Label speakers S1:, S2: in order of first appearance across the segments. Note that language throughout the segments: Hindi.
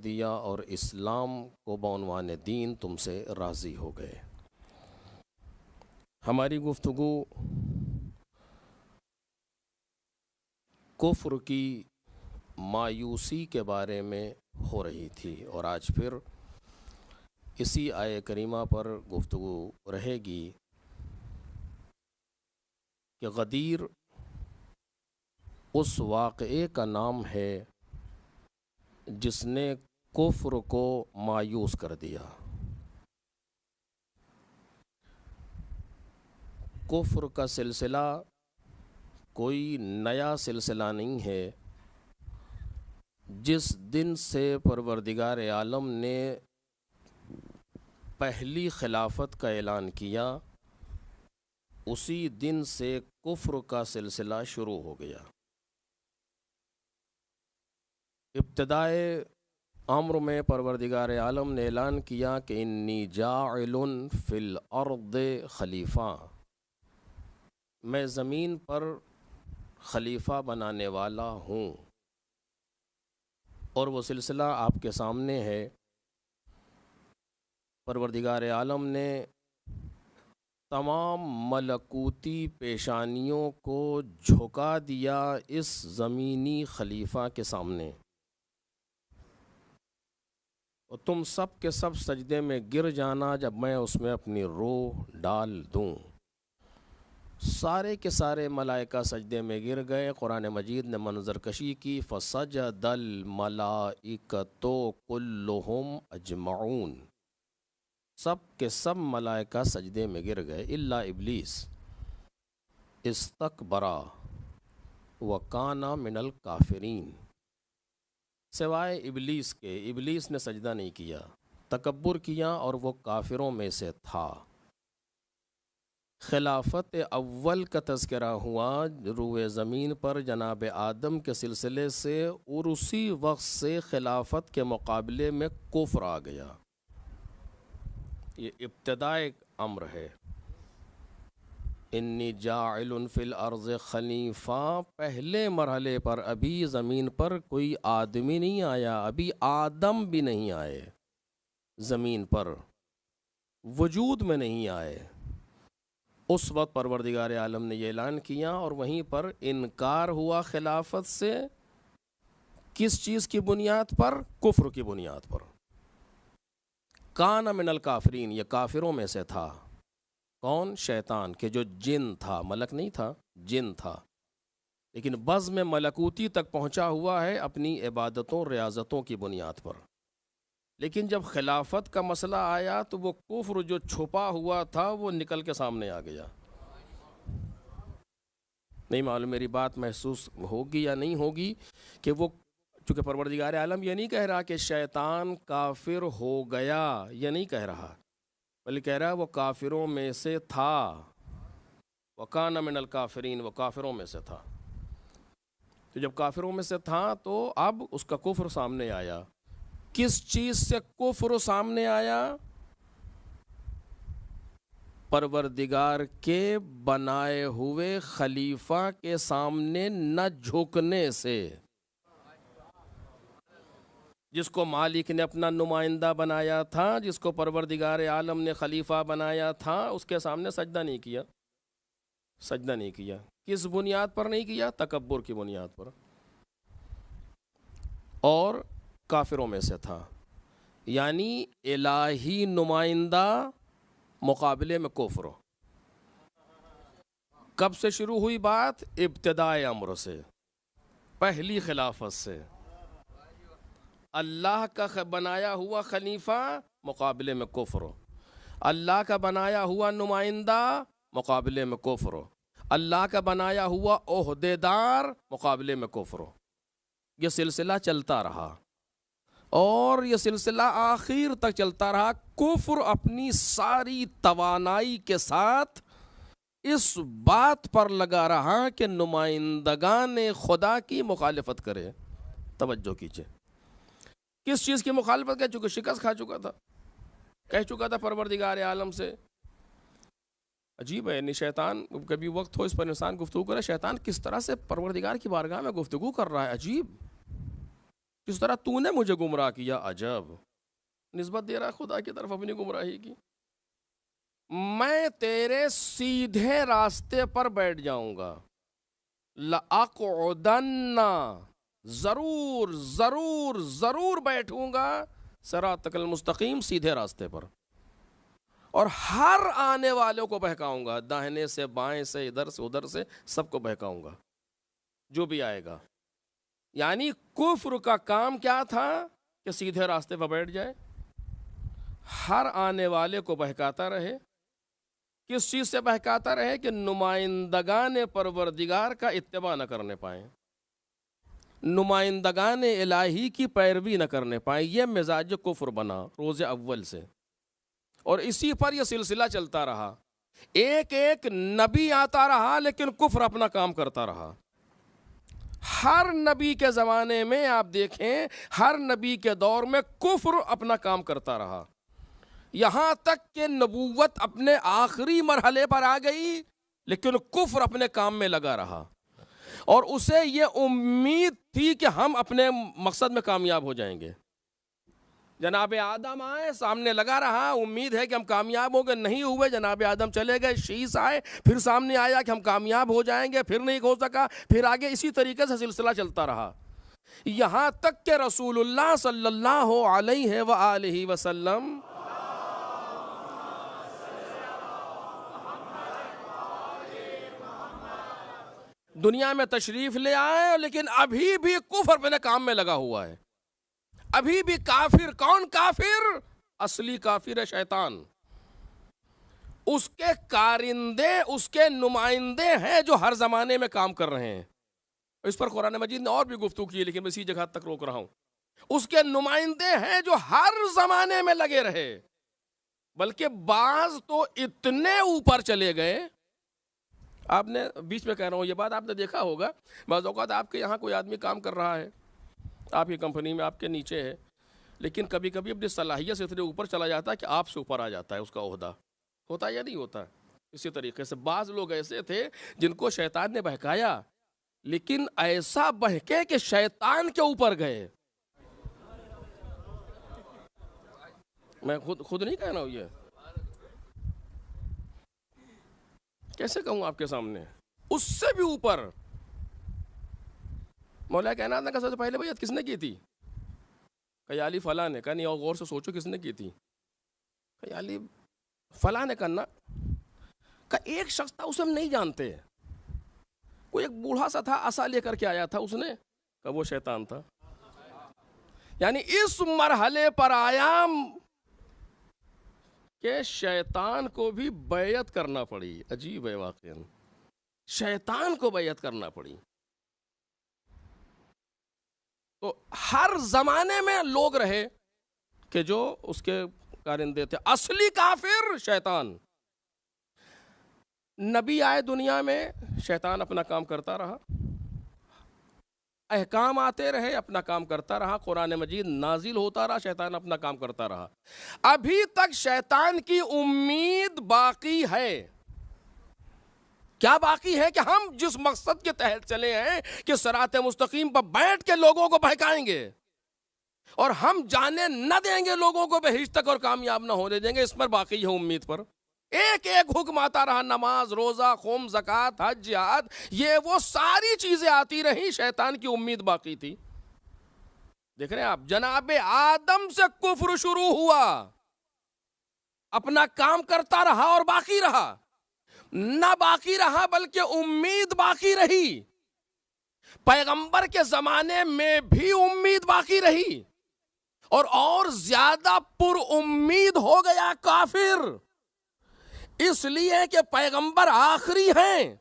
S1: दिया और इस्लाम को बउनवान दीन तुमसे राज़ी हो गए। हमारी गुफ्तगू कुफ्र की मायूसी के बारे में हो रही थी और आज फिर इसी आय करीमा पर गुफ्तगू रहेगी कि गदीर उस वाक़े का नाम है जिसने कुफ्र को मायूस कर दिया। कुफ्र का सिलसिला कोई नया सिलसिला नहीं है। जिस दिन से परवरदिगार आलम ने पहली खिलाफत का ऐलान किया उसी दिन से कुफ्र का सिलसिला शुरू हो गया। इब्तिदाए अम्र में परवरदिगार आलम ने ऐलान किया कि इन्नी जाइलुन फिल अर्द खलीफा, मैं ज़मीन पर खलीफा बनाने वाला हूँ। और वो सिलसिला आपके सामने है। परवरदिगार आलम ने तमाम मलकूती पेशानियों को झुका दिया इस ज़मीनी खलीफा के सामने, और तुम सब के सब सजदे में गिर जाना जब मैं उसमें अपनी रूह डाल दूँ। सारे के सारे मलाइका सजदे में गिर गए। कुरान मजीद ने मंजर कशी की, फसजदल मलाइकतो कुल्लुहुम अजमाउन, सब के सब मलाइका सजदे में गिर गए इल्ला इब्लीस इस्तकबरा व काना मिनल काफिरीन, सिवाय इब्लीस के। इब्लीस ने सजदा नहीं किया, तकब्बुर किया और वो काफिरों में से था। खिलाफत अव्वल का तज़किरा हुआ रूए ज़मीन पर जनाब आदम के सिलसिले से, और उसी वक्त से खिलाफत के मुकाबले में कुफ्र आ गया। ये इब्तिदाए अम्र है। इन्नी जाइलुन फिल अर्ज़ खलीफा, पहले मरहले पर अभी ज़मीन पर कोई आदमी नहीं आया, अभी आदम भी नहीं आए, ज़मीन पर वजूद में नहीं आए। उस वक्त परवरदिगार आलम ने ये ऐलान किया और वहीं पर इनकार हुआ खिलाफत से। किस चीज़ की बुनियाद पर? कुफ्र की बुनियाद पर। काना मिनल काफरीन, ये काफिरों में से था। कौन? शैतान के जो जिन था, मलक नहीं था, जिन था, लेकिन बज़्म में मलकूती तक पहुंचा हुआ है अपनी इबादतों रियाजतों की बुनियाद पर। लेकिन जब खिलाफत का मसला आया तो वो कुफ्र जो छुपा हुआ था वो निकल के सामने आ गया। नहीं मालूम मेरी बात महसूस होगी या नहीं होगी कि वो, चूँकि परवरदिगार आलम ये नहीं कह रहा कि शैतान काफिर हो गया, ये नहीं कह रहा, बल्कि कह रहा है वो काफिरों में से था। वकाना मिनल काफिरीन, वो काफिरों में से था। तो जब काफिरों में से था तो अब उसका कुफ्र सामने आया। किस चीज़ से कुफ्र सामने आया? परवरदिगार के बनाए हुए खलीफा के सामने न झुकने से। जिसको मालिक ने अपना नुमाइंदा बनाया था, जिसको परवरदिगार आलम ने खलीफा बनाया था, उसके सामने सजदा नहीं किया। सजदा नहीं किया। किस बुनियाद पर नहीं किया? तकब्बुर की बुनियाद पर। और काफिरों में से था, यानी इलाही नुमाइंदा मुकाबले में कुफ्र। कब से शुरू हुई बात? इब्तिदाए अम्र से, पहली खिलाफत से। अल्लाह का बनाया हुआ खलीफा मुकाबले में कुफ्र, अल्लाह का बनाया हुआ नुमाइंदा मुकाबले में कुफ्र, अल्लाह का बनाया हुआ ओहदेदार मुकाबले में कुफ्र। यह सिलसिला चलता रहा और यह सिलसिला आखिर तक चलता रहा। कुफ्र अपनी सारी तवानाई के साथ इस बात पर लगा रहा कि नुमाइंदगान खुदा की मुखालिफत करे। तवज्जो कीजिए, किस चीज़ की मुखालिफत? कह चुका, शिकस्त खा चुका था, कह चुका था परवरदिगार आलम से। अजीब है, शैतान कभी वक्त हो इस पर इंसान गुफ्तगू करे, शैतान किस तरह से परवरदिगार की बारगाह में गुफ्तगू कर रहा है। अजीब, किस तरह तूने मुझे गुमराह किया, अजब निस्बत दे रहा खुदा की तरफ अपनी गुमराही की। मैं तेरे सीधे रास्ते पर बैठ जाऊंगा, लअक़उदन्ना, जरूर जरूर जरूर बैठूंगा, सिरातकल मुस्तकीम, सीधे रास्ते पर, और हर आने वालों को बहकाऊंगा, दाहिने से बाएं से इधर से उधर से सबको बहकाऊंगा जो भी आएगा। यानी कुफ्र का काम क्या था कि सीधे रास्ते पर बैठ जाए, हर आने वाले को बहकाता रहे। किस चीज़ से बहकाता रहे कि नुमाइंदगान परवरदिगार का इत्तिबा न करने पाए, नुमाइंदगान इलाही की पैरवी न करने पाए। यह मिजाज कुफ्र बना रोज़े अव्वल से, और इसी पर यह सिलसिला चलता रहा। एक एक नबी आता रहा लेकिन कुफ्र अपना काम करता रहा। हर नबी के ज़माने में आप देखें, हर नबी के दौर में कुफ्र अपना काम करता रहा, यहाँ तक कि नबूवत अपने आखिरी मरहले पर आ गई लेकिन कुफ्र अपने काम में लगा रहा। और उसे ये उम्मीद थी कि हम अपने मकसद में कामयाब हो जाएंगे। जनाब आदम आए, सामने लगा रहा, उम्मीद है कि हम कामयाब हो गए, नहीं हुए। जनाब आदम चले गए, शीश आए, फिर सामने आया कि हम कामयाब हो जाएंगे, फिर नहीं हो सका, फिर आगे इसी तरीके से सिलसिला चलता रहा, यहाँ तक कि रसूलुल्लाह सल्लल्लाहु अलैहि वसल्लम दुनिया में तशरीफ ले आए, लेकिन अभी भी कुफ्र अपने काम में लगा हुआ है। अभी भी काफिर, कौन काफिर? असली काफिर है शैतान। उसके कारिंदे, उसके नुमाइंदे हैं जो हर जमाने में काम कर रहे हैं। इस पर कुरान मजीद ने और भी गुफ्तगू की है, लेकिन मैं इसी जगह तक रोक रहा हूं। उसके नुमाइंदे हैं जो हर जमाने में लगे रहे, बल्कि बाज तो इतने ऊपर चले गए। आपने बीच में कह रहा हूँ ये बात, आपने देखा होगा बाज़ औक़ात आपके यहाँ कोई आदमी काम कर रहा है, आपकी कंपनी में आपके नीचे है, लेकिन कभी कभी अपनी सलाहियत से इतने ऊपर चला जाता है कि आपसे ऊपर आ जाता है उसका ओहदा। होता है या नहीं होता? इसी तरीके से बाज़ लोग ऐसे थे जिनको शैतान ने बहकाया, लेकिन ऐसा बहके कि शैतान के ऊपर गए। मैं खुद नहीं कह रहा हूँ, ये कैसे कहूँ आपके सामने, उससे भी ऊपर। मौला कायनात ने कहा सबसे पहले बैयत किसने की थी? कयाली फला ने। कहा नहीं, और गौर से सोचो किसने की थी? कयाली फला ने करना का एक शख्स था, उसे हम नहीं जानते। कोई एक बूढ़ा सा था, असा लेकर के आया था उसने, का वो शैतान था। यानी इस मरहले पर आया कि शैतान को भी बैयत करना पड़ी। अजीब है वाक़ई, शैतान को बैयत करना पड़ी। तो हर जमाने में लोग रहे कि जो उसके कारिंदे थे। असली काफिर शैतान। नबी आए दुनिया में, शैतान अपना काम करता रहा, अहकाम आते रहे, अपना काम करता रहा, कुरान मजीद नाजिल होता रहा, शैतान अपना काम करता रहा। अभी तक शैतान की उम्मीद बाकी है। क्या बाकी है? कि हम जिस मकसद के तहत चले हैं कि सिरात मुस्तकीम पर बैठ के लोगों को बहकाएंगे और हम जाने न देंगे लोगों को बहिश्त तक और कामयाब न होने देंगे, इस पर बाकी है उम्मीद पर। एक एक हुक्म आता रहा, नमाज, रोजा, खुम, ज़कात, हज, जिहाद, ये वो सारी चीजें आती रही, शैतान की उम्मीद बाकी थी। देख रहे हैं आप, जनाबे आदम से कुफ्र शुरू हुआ, अपना काम करता रहा और बाकी रहा। न बाकी रहा बल्कि उम्मीद बाकी रही। पैगंबर के जमाने में भी उम्मीद बाकी रही, और ज्यादा पुर उम्मीद हो गया काफिर, इसलिए कि पैगंबर आखिरी हैं।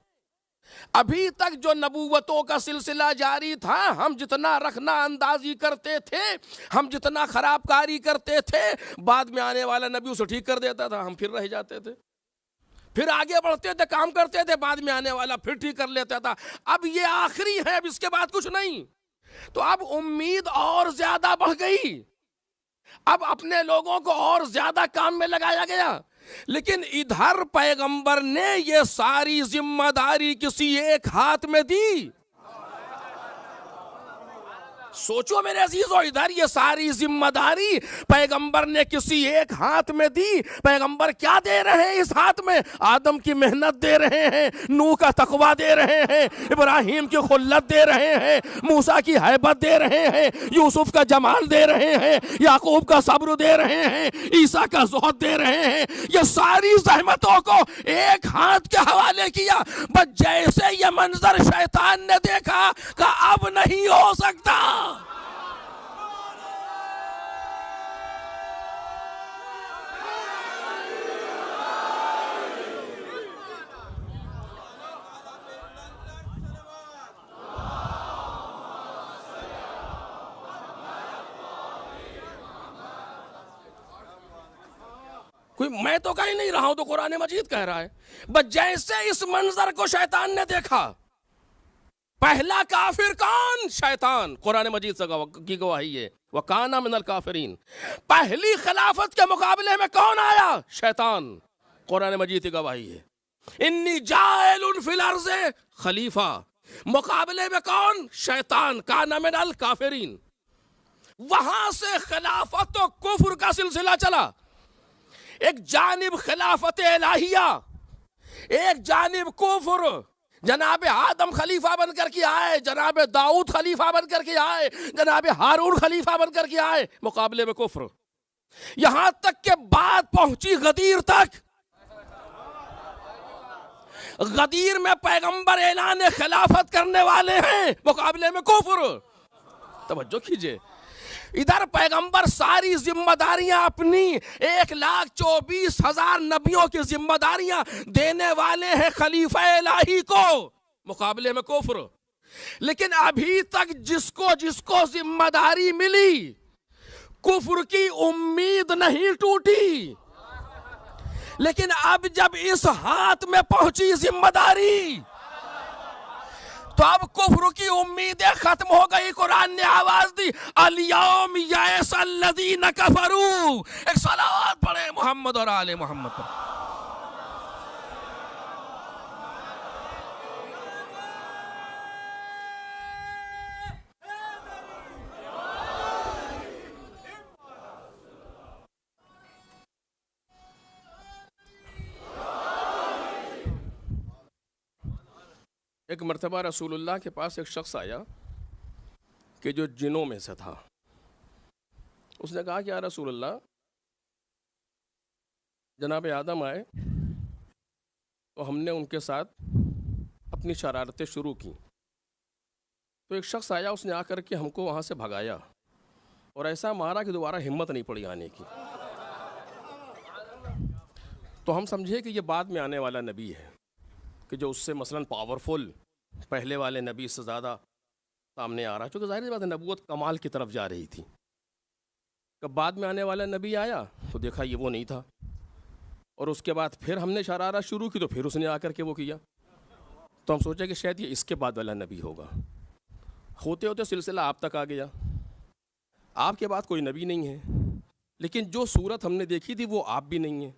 S1: अभी तक जो नबूवतों का सिलसिला जारी था, हम जितना रखना अंदाजी करते थे, हम जितना खराबकारी करते थे, बाद में आने वाला नबी उसे ठीक कर देता था, हम फिर रह जाते थे। फिर आगे बढ़ते थे, काम करते थे, बाद में आने वाला फिर ठीक कर लेता था। अब ये आखिरी है, अब इसके बाद कुछ नहीं। तो अब उम्मीद और ज्यादा बढ़ गई, अब अपने लोगों को और ज्यादा काम में लगाया गया। लेकिन इधर पैगंबर ने ये सारी जिम्मेदारी किसी एक हाथ में दी, सोचो मेरे अजीजों, इधर ये सारी जिम्मेदारी पैगंबर ने किसी एक हाथ में दी। पैगंबर क्या दे रहे हैं इस हाथ में? आदम की मेहनत दे रहे हैं, नूह का तकवा दे रहे हैं, इब्राहिम की खुल्लत दे रहे हैं, मूसा की हैबत दे रहे हैं, यूसुफ का जमाल दे रहे हैं, याकूब का सब्र दे रहे हैं, ईसा का ज़ुहद दे रहे हैं। ये सारी ज़हमतों को एक हाथ के हवाले किया। बस जैसे ये मंजर शैतान ने देखा कि अब नहीं हो सकता, कोई मैं तो कह नहीं रहा हूं, तो कुरान मजीद कह रहा है। बस जैसे इस मंजर को शैतान ने देखा, पहला काफिर कौन? शैतान। कुरान मजीद से की गवाही है, वकाना मिनल काफिरीन। पहली खिलाफत के मुकाबले में कौन आया? शैतान। कुरान मजीद की गवाही है, इन्नी जाइलुन फिल अर्ज़ खलीफा। मुकाबले में कौन? शैतान। काना मिनल काफिरीन। वहां से खिलाफत और कुफ्र का सिलसिला चला। एक जानिब खिलाफत इलाहिया, एक जानिब कुफ्र। जनाब आदम खलीफा बनकर के आए, जनाब दाऊद खलीफा बनकर के आए, जनाब हारून खलीफा बनकर के आए, मुकाबले में कुफ्र। यहां तक के बात पहुंची गदीर तक। गदीर में पैगंबर ऐलान खिलाफत करने वाले हैं, मुकाबले में कुफ्र। तवज्जो कीजिए, इधर पैगंबर सारी जिम्मेदारियां अपनी 1,24,000 नबियों की जिम्मेदारियां देने वाले हैं खलीफा इलाही को, मुकाबले में कुफ्र। लेकिन अभी तक जिसको जिसको जिम्मेदारी मिली, कुफ्र की उम्मीद नहीं टूटी। लेकिन अब जब इस हाथ में पहुंची जिम्मेदारी, तो अब कुफ्र की उम्मीदें खत्म हो गई। कुरान ने आवाज दी, अल-यौम यअसल्लज़ीन कफरू। एक सलावत पढ़े मोहम्मद और आले मोहम्मद पर। एक मर्तबा रसूलुल्लाह के पास एक शख्स आया कि जो जिनों में से था। उसने कहा कि या रसूलुल्लाह, जनाब आदम आए तो हमने उनके साथ अपनी शरारतें शुरू की। तो एक शख्स आया, उसने आकर के हमको वहाँ से भगाया और ऐसा मारा कि दोबारा हिम्मत नहीं पड़ी आने की। तो हम समझे कि ये बाद में आने वाला नबी है, कि जो उससे मसलन पावरफुल पहले वाले नबी से ज़्यादा सामने आ रहा, क्योंकि ज़ाहिर बात है नबूवत कमाल की तरफ जा रही थी। कब बाद में आने वाला नबी आया तो देखा ये वो नहीं था, और उसके बाद फिर हमने शरारत शुरू की तो फिर उसने आकर के वो किया। तो हम सोचे कि शायद ये इसके बाद वाला नबी होगा। होते होते सिलसिला आप तक आ गया। आपके बाद कोई नबी नहीं है, लेकिन जो सूरत हमने देखी थी वो आप भी नहीं है।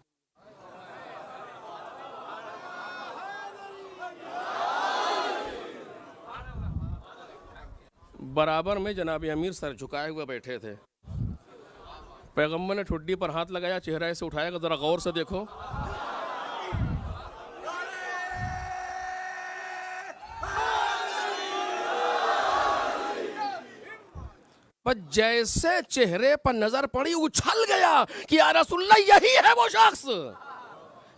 S1: बराबर में जनाब अमीर सर झुकाए हुए बैठे थे। पैगंबर ने ठुड्डी पर हाथ लगाया, चेहरा ऐसे उठाया, जरा गौर से देखो। पर जैसे चेहरे पर नजर पड़ी, उछल गया कि या रसूलल्लाह, यही है वो शख्स।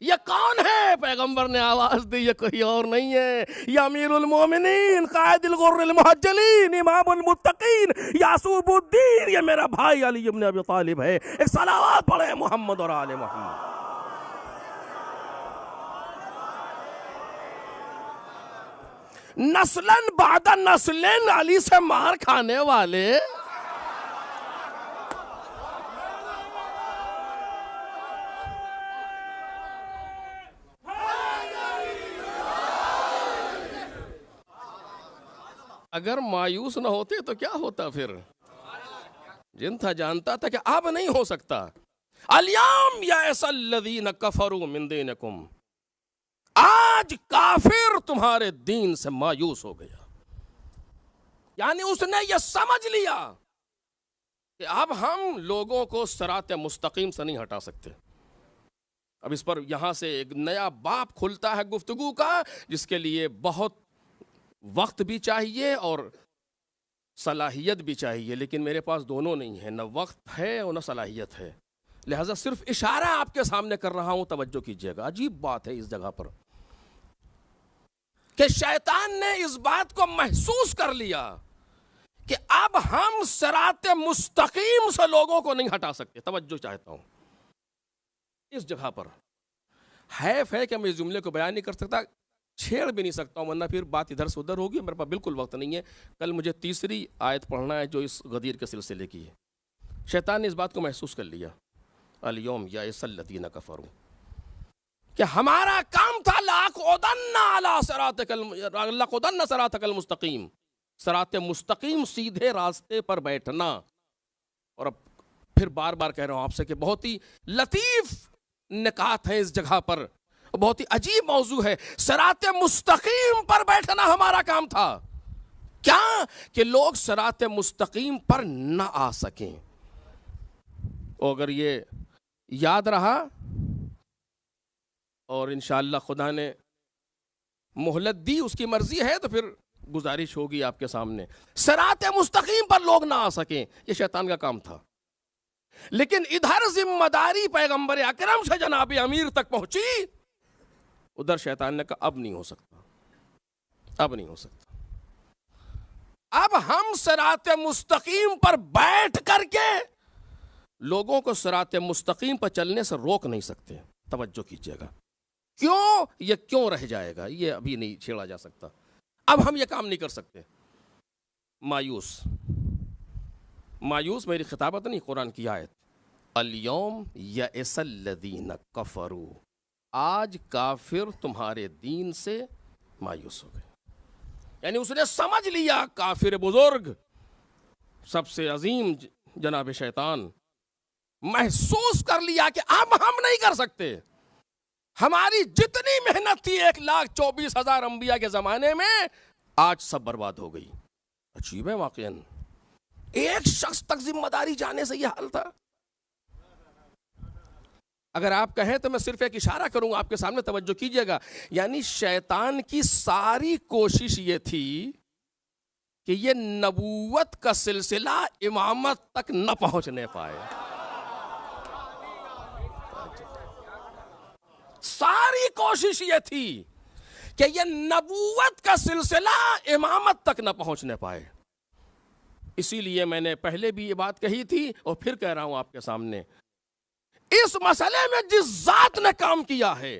S1: ये कौन है? पैगंबर ने आवाज दी, ये कोई और नहीं है, ये अमीरुल मोमिनीन, कायदुल गुर्रिल मुहज्जलीन, इमामुल मुत्तकीन, यासूबुद्दीन, ये मेरा भाई अली इब्न अबी तालिब है। एक सलावत पढ़े मोहम्मद और आले मोहम्मद। नस्लन बादा नस्लन अली से मार खाने वाले, अगर मायूस न होते तो क्या होता फिर? जिन था जानता था कि अब नहीं हो सकता। अल-यौम यअसल्लज़ीन कफरू मिन दीनिकुम, आज काफिर तुम्हारे दीन से मायूस हो गया। यानी उसने ये समझ लिया कि अब हम लोगों को सिरात मुस्तकीम से नहीं हटा सकते। अब इस पर यहां से एक नया बाब खुलता है गुफ्तगू का, जिसके लिए बहुत वक्त भी चाहिए और सलाहियत भी चाहिए, लेकिन मेरे पास दोनों नहीं है, न वक्त है और न सलाहियत है। लिहाजा सिर्फ इशारा आपके सामने कर रहा हूं, तवज्जो कीजिएगा। अजीब बात है इस जगह पर कि शैतान ने इस बात को महसूस कर लिया कि अब हम सिरात मुस्तकीम से लोगों को नहीं हटा सकते। तवज्जो चाहता हूं इस जगह पर। हैफ है कि मैं इस जुमले को बयान नहीं कर सकता, छेड़ भी नहीं सकता हूं, वरना फिर बात इधर से उधर होगी। मेरे पास बिल्कुल वक्त नहीं है। कल मुझे तीसरी आयत पढ़ना है जो इस गदीर के सिलसिले की है। शैतान ने इस बात को महसूस कर लिया, अल-यौम यअसल्लज़ीना कफ़रू, कि हमारा काम था लअक़उदन्ना सिरातकल मुस्तकीम, सिरात मुस्तकीम सीधे रास्ते पर बैठना। और अब फिर बार बार कह रहा हूं आपसे कि बहुत ही लतीफ निकात है इस जगह पर, बहुत ही अजीब मौजू है। सिरात मुस्तकीम पर बैठना हमारा काम था। क्या कि लोग सिरात मुस्तकीम पर न आ सकें। और अगर ये याद रहा और इंशाअल्लाह खुदा ने मोहलत दी, उसकी मर्जी है, तो फिर गुजारिश होगी आपके सामने, सिरात मुस्तकीम पर लोग ना आ सकें, ये शैतान का काम था। लेकिन इधर जिम्मेदारी पैगंबर अकरम से जनाब अमीर तक पहुंची, उधर शैतान ने कहा अब नहीं हो सकता, अब नहीं हो सकता। अब हम सिरात मुस्तकीम पर बैठ करके लोगों को सिरात मुस्तकीम पर चलने से रोक नहीं सकते। तवज्जो कीजिएगा। क्यों? ये क्यों रह जाएगा, ये अभी नहीं छेड़ा जा सकता। अब हम ये काम नहीं कर सकते। मायूस मायूस मेरी खिताबत नहीं, कुरान की आयत, अल-यौम यअसल्लज़ीना कफ़रू, आज काफिर तुम्हारे दीन से मायूस हो गए। यानी उसने समझ लिया, काफिर बुजुर्ग सबसे अजीम जनाब शैतान महसूस कर लिया कि अब हम नहीं कर सकते। हमारी जितनी मेहनत थी 1,24,000 अंबिया के जमाने में, आज सब बर्बाद हो गई। अजीब है वाकईन, एक शख्स तक जिम्मेदारी जाने से यह हाल था। अगर आप कहें तो मैं सिर्फ एक इशारा करूंगा आपके सामने, तवज्जो कीजिएगा। यानी शैतान की सारी कोशिश ये थी कि ये नबूवत का सिलसिला इमामत तक न पहुंचने पाए। सारी कोशिश ये थी कि ये नबूवत का सिलसिला इमामत तक न पहुंचने पाए। इसीलिए मैंने पहले भी ये बात कही थी और फिर कह रहा हूं आपके सामने, इस मसले में जिस जात ने काम किया है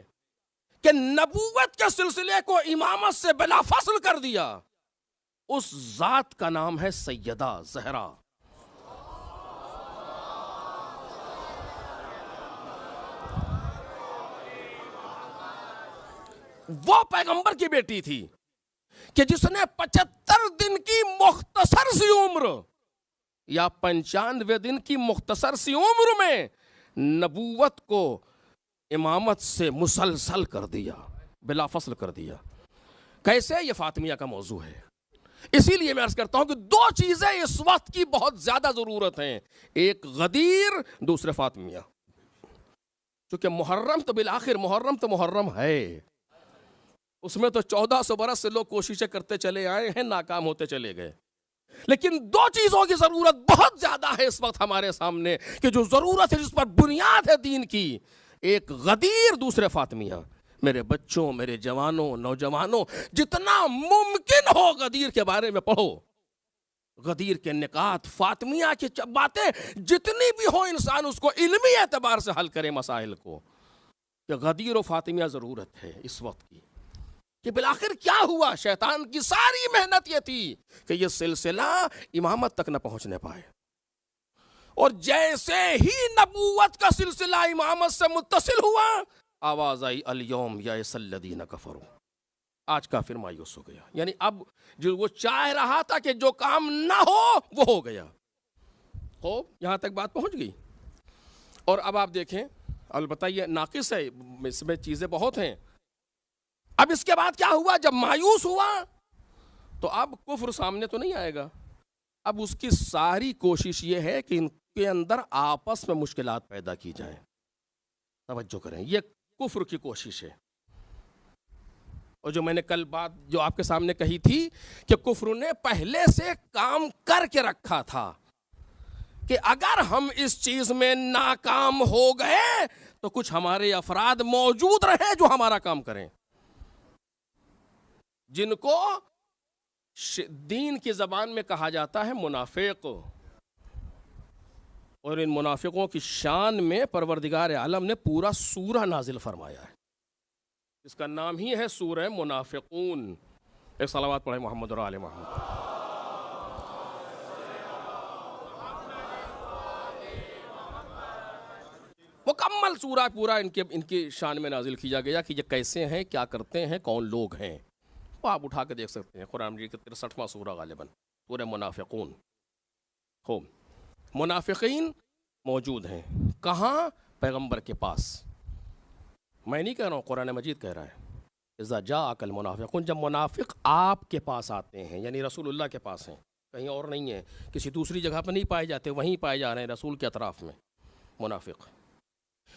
S1: कि नबूवत के सिलसिले को इमामत से बिला फसल कर दिया, उस जात का नाम है सैयदा ज़हरा। वो पैगंबर की बेटी थी कि जिसने 75 दिन की मुख्तसर सी उम्र या 95 दिन की मुख्तसर सी उम्र में नबूवत को इमामत से मुसलसल कर दिया, बिला फसल कर दिया। कैसे? ये फातिमिया का मौजू है। इसीलिए मैं अर्ज करता हूं कि दो चीजें इस वक्त की बहुत ज्यादा जरूरत हैं, एक गदीर, दूसरे फातिमिया। क्योंकि मुहर्रम तो बिलाखिर मुहर्रम है, उसमें तो 1400 बरस से लोग कोशिशें करते चले आए हैं, नाकाम होते चले गए। लेकिन दो चीजों की जरूरत बहुत ज्यादा है इस वक्त हमारे सामने, कि जो जरूरत है, जिस पर बुनियाद है दीन की, एक गदीर, दूसरे फातिमिया। मेरे बच्चों, मेरे जवानों, नौजवानों, जितना मुमकिन हो गदीर के बारे में पढ़ो। गदीर के निकात, फातिमिया की बातें जितनी भी हो, इंसान उसको इल्मी एतबार से हल करे मसाइल को। कि गदीर और फातिमिया जरूरत है इस वक्त की, कि बिलाखिर क्या हुआ। शैतान की सारी मेहनत यह थी कि यह सिलसिला इमामत तक न पहुंचने पाए, और जैसे ही नबूवत का सिलसिला इमामत से मुत्तसिल हुआ, आवाज आई, अल-यौम यअसल्लज़ीना कफ़रू, आज काफिर मायूस हो गया। यानी अब जो वो चाह रहा था कि जो काम ना हो वो हो गया। हो, यहां तक बात पहुंच गई। और अब आप देखें, अलबत्ता ये नाकिस है, इसमें चीजें बहुत हैं। अब इसके बाद क्या हुआ? जब मायूस हुआ तो अब कुफ्र सामने तो नहीं आएगा, अब उसकी सारी कोशिश ये है कि इनके अंदर आपस में मुश्किलात पैदा की जाए। तवज्जो करें, ये कुफ्र की कोशिश है। और जो मैंने कल बात जो आपके सामने कही थी कि कुफ्र ने पहले से काम करके रखा था कि अगर हम इस चीज में नाकाम हो गए तो कुछ हमारे अफराद मौजूद रहे जो हमारा काम करें, जिनको दीन की जबान में कहा जाता है मुनाफिक। और इन मुनाफिकों की शान में परवरदिगार आलम ने पूरा सूरा नाजिल फरमाया है, इसका नाम ही है सूरह मुनाफिकून। एक सलावत पढ़े मोहम्मद और आले मोहम्मद। मुकम्मल सूरा पूरा इनकी शान में नाजिल किया गया कि ये कैसे हैं, क्या करते हैं, कौन लोग हैं। वो आप उठा के देख सकते हैं, कुरान मजीद का 63वां सूरा गालिबन सूरह मुनाफिकून हो। मुनाफिकीन मौजूद हैं कहाँ? पैगंबर के पास। मैं नहीं कह रहा हूँ, कुरान मजीद कह रहा है इज़ा जाअकल मुनाफिकून, जब मुनाफिक आपके पास आते हैं, यानी रसूलुल्लाह के पास हैं, कहीं और नहीं है, किसी दूसरी जगह पर नहीं पाए जाते, वहीं पाए जा रहे हैं रसूल के अतराफ में।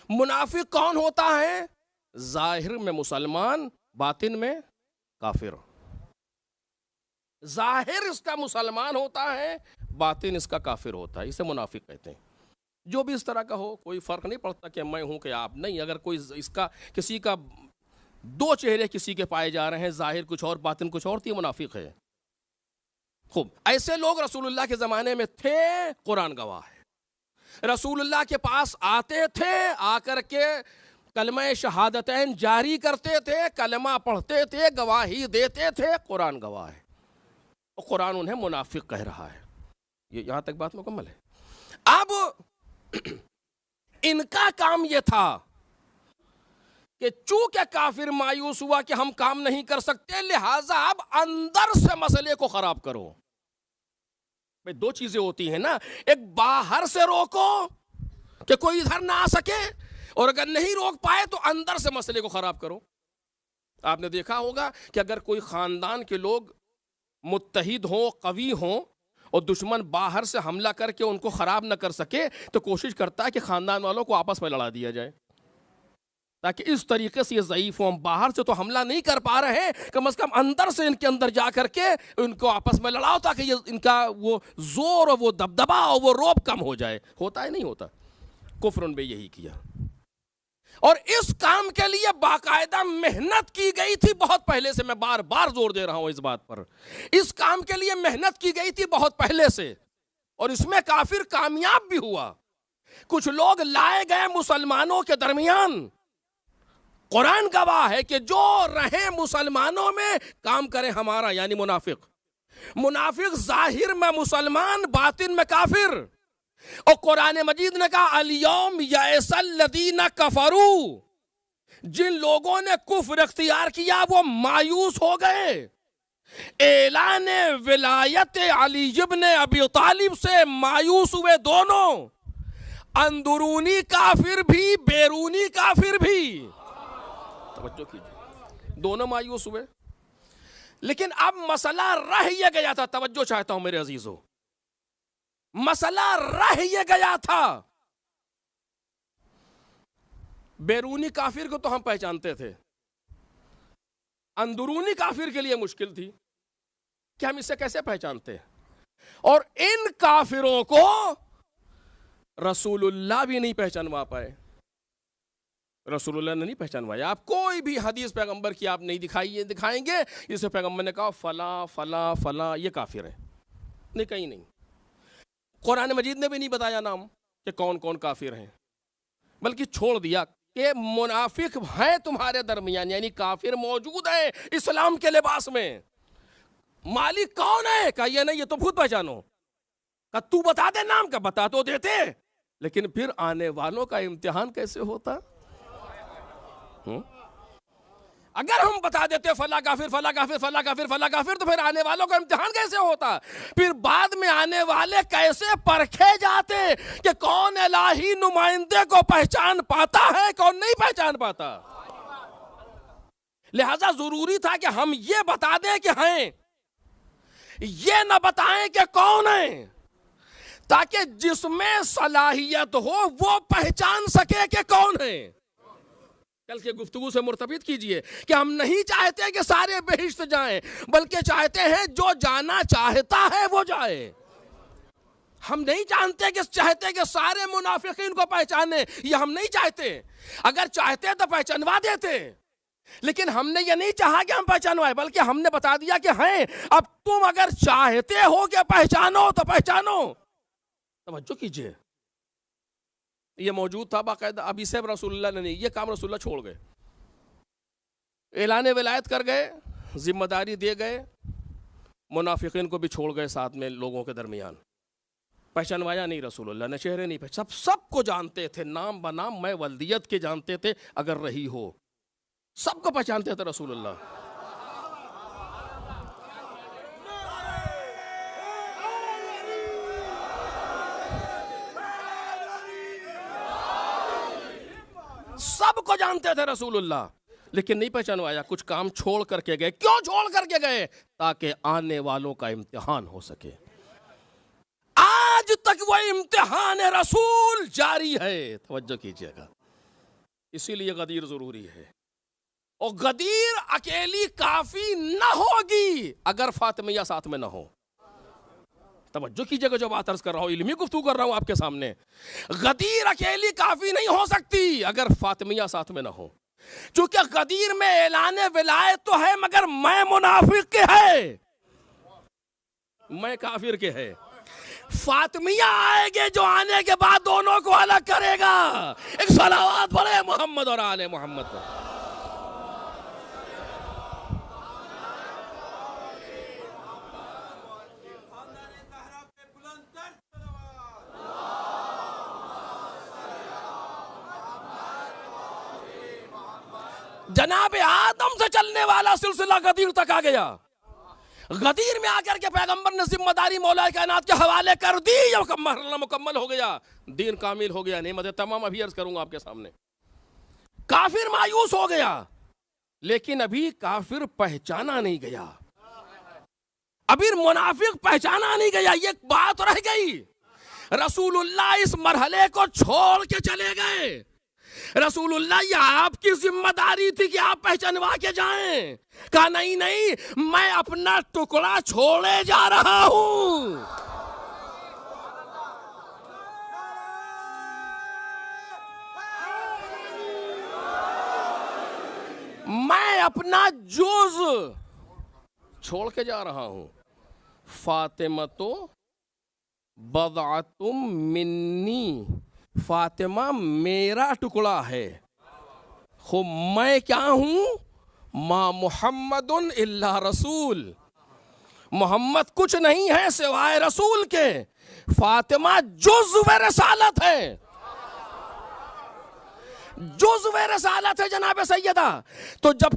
S1: मुनाफिक कौन होता है? जाहिर में मुसलमान, बातिन में काफिर। जाहिर इसका मुसलमान होता है, बातिन इसका काफिर होता है, इसे मुनाफिक कहते हैं। जो भी इस तरह का हो, कोई फर्क नहीं पड़ता कि मैं हूं कि आप नहीं। अगर कोई इसका किसी का दो चेहरे किसी के पाए जा रहे हैं, जाहिर कुछ और बातिन कुछ और, तो ये मुनाफिक है। खूब ऐसे लोग रसूलुल्लाह के ज़माने में थे, कुरान गवाह है। रसूलुल्लाह के पास आते थे, आकर के कलमा शहादतैन जारी करते थे, कलमा पढ़ते थे, गवाही देते थे, कुरान गवाह है। और कुरान उन्हें मुनाफिक कह रहा है। ये यहां तक बात मुकम्मल है। अब इनका काम यह था कि चूंकि काफिर मायूस हुआ कि हम काम नहीं कर सकते, लिहाजा अब अंदर से मसले को खराब करो। भाई दो चीजें होती हैं ना, एक बाहर से रोको कि कोई इधर ना आ सके, और अगर नहीं रोक पाए तो अंदर से मसले को खराब करो। आपने देखा होगा कि अगर कोई खानदान के लोग मुत्तहिद हों, कवी हों, और दुश्मन बाहर से हमला करके उनको खराब न कर सके, तो कोशिश करता है कि खानदान वालों को आपस में लड़ा दिया जाए, ताकि इस तरीके से ये ज़ईफ हो। हम बाहर से तो हमला नहीं कर पा रहे हैं, कम से कम अंदर से इनके अंदर जा करके इनको आपस में लड़ाओ, ताकि ये इनका वो जोर और वो दबदबा और वो रौब कम हो जाए। होता है नहीं होता? कुफ्र ने यही किया, और इस काम के लिए बाकायदा मेहनत की गई थी बहुत पहले से। मैं बार बार जोर दे रहा हूं इस बात पर, इस काम के लिए मेहनत की गई थी बहुत पहले से, और इसमें काफिर कामयाब भी हुआ। कुछ लोग लाए गए मुसलमानों के दरमियान। कुरान गवाह है कि जो रहे मुसलमानों में काम करे हमारा, यानी मुनाफिक। मुनाफिक जाहिर में मुसलमान, बातिन में काफिर। और कुरान मजीद ने कहा अल-यौम यअसल-लदीना कफरू, जिन लोगों ने कुफ्र इख्तियार किया वो मायूस हो गए। ऐलान विलायत अली इब्न अबी तालिब से मायूस हुए दोनों, अंदरूनी काफिर भी, बैरूनी काफिर भी। तवज्जो कीजिए, दोनों मायूस हुए। लेकिन अब मसला रह यह गया था, तवज्जो चाहता हूं मेरे अजीजों, मसला रह यह गया था। बैरूनी काफिर को तो हम पहचानते थे, अंदरूनी काफिर के लिए मुश्किल थी कि हम इसे कैसे पहचानते। और इन काफिरों को रसूलुल्लाह भी नहीं पहचानवा पाए। रसूलुल्लाह ने नहीं पहचानवाया। आप कोई भी हदीस पैगंबर की आप नहीं दिखाएंगे जिसे पैगंबर ने कहा फला फला फला ये काफिर है, नहीं, कहीं नहीं। कुरान मजीद ने भी नहीं बताया नाम कि कौन कौन काफिर हैं, बल्कि छोड़ दिया कि मुनाफिक हैं तुम्हारे दरमियान, यानी काफिर मौजूद है इस्लाम के लिबास में। मालिक कौन है? कहा ये नहीं, ये तो खुद पहचानो। कहा तू बता दे नाम का, बता तो देते, लेकिन फिर आने वालों का इम्तिहान कैसे होता? अगर हम बता देते फला काफिर फला काफिर फला काफिर फला काफिर, तो फिर आने वालों का इम्तिहान कैसे होता? फिर बाद में आने वाले कैसे परखे जाते कि कौन इलाही नुमाइंदे को पहचान पाता है, कौन नहीं पहचान पाता? लिहाजा जरूरी था कि हम ये बता दें कि हैं ये न बताएं कि कौन है, ताकि जिसमें सलाहियत हो वो पहचान सके कि कौन है। कल के गुफ्तगू से मुर्तबित कीजिए कि हम नहीं चाहते कि सारे बहिश्त जाएं, बल्कि चाहते हैं जो जाना चाहता है वो जाए। हम नहीं चाहते कि सारे मुनाफिकीन को पहचाने, ये हम नहीं चाहते। अगर चाहते तो पहचानवा देते, लेकिन हमने ये नहीं चाहा कि हम पहचानवाए, बल्कि हमने बता दिया कि हैं, अब तुम अगर चाहते हो कि पहचानो तो पहचानो। तवज्जो कीजिए, ये मौजूद था बाकायदा। अब इसे रसूलुल्लाह ने नहीं, ये काम रसूलुल्लाह छोड़ गए, ऐलान विलायत कर गए, जिम्मेदारी दे गए, मुनाफिकीन को भी छोड़ गए साथ में लोगों के दरमियान। पहचानवाया नहीं रसूलुल्लाह ने, चेहरे नहीं पहचान, सबको जानते थे नाम बनाम, मैं वल्दियत के जानते थे, अगर रही हो सबको पहचानते थे रसूलुल्लाह। सबको जानते थे रसूलुल्लाह, लेकिन नहीं पहचानवाया। कुछ काम छोड़ करके गए। क्यों छोड़ करके गए? ताकि आने वालों का इम्तिहान हो सके। आज तक वह इम्तिहान रसूल जारी है, तवज्जो कीजिएगा। इसीलिए गदीर जरूरी है, और गदीर अकेली काफी न होगी अगर फातिमिया साथ में न हो। तवज्जो कीजिएगा, जो बात अर्ज कर रहा हूं, इल्मी गुफ्तगू कर रहा हूं आपके सामने। गदीर अकेली काफी नहीं हो सकती अगर फातिमिया साथ में न हो, क्योंकि गदीर में ऐलान विलायत तो है, मगर मैं मुनाफिक के है, मैं काफिर के है। फातिमिया आएगे जो आने के बाद दोनों को अलग करेगा। एक सलावत पढ़े मोहम्मद और आले मोहम्मद पर। जनाब आदम से चलने वाला सिलसिला गदीर तक आ गया। गदीर में आकर के पैगंबर ने जिम्मेदारी मौला कायनात के हवाले कर दी, मुकम्मल हो गया, दीन कामिल हो गया। नेमत तमाम अभी अर्ज करूंगा आपके सामने। काफिर मायूस हो गया, लेकिन अभी काफिर पहचाना नहीं गया, अभी मुनाफिक पहचाना नहीं गया। ये बात रह गई। रसूलुल्लाह इस मरहले को छोड़ के चले गए। रसूलुल्लाह, ये आपकी जिम्मेदारी थी कि आप पहचानवा के जाएं। कहा नहीं नहीं, मैं अपना टुकड़ा छोड़े जा रहा हूं। मैं अपना जुज छोड़ के जा रहा हूं। फातिमा तो बदअतुम मिन्नी, फातिमा मेरा टुकड़ा है। खो मैं क्या हूं? मा मुहम्मदुन इल्ला रसूल, मोहम्मद कुछ नहीं है सिवाय रसूल के। फातिमा जुज़्व रसालत है, जुज़्व रसालत है जनाब सैयदा। तो जब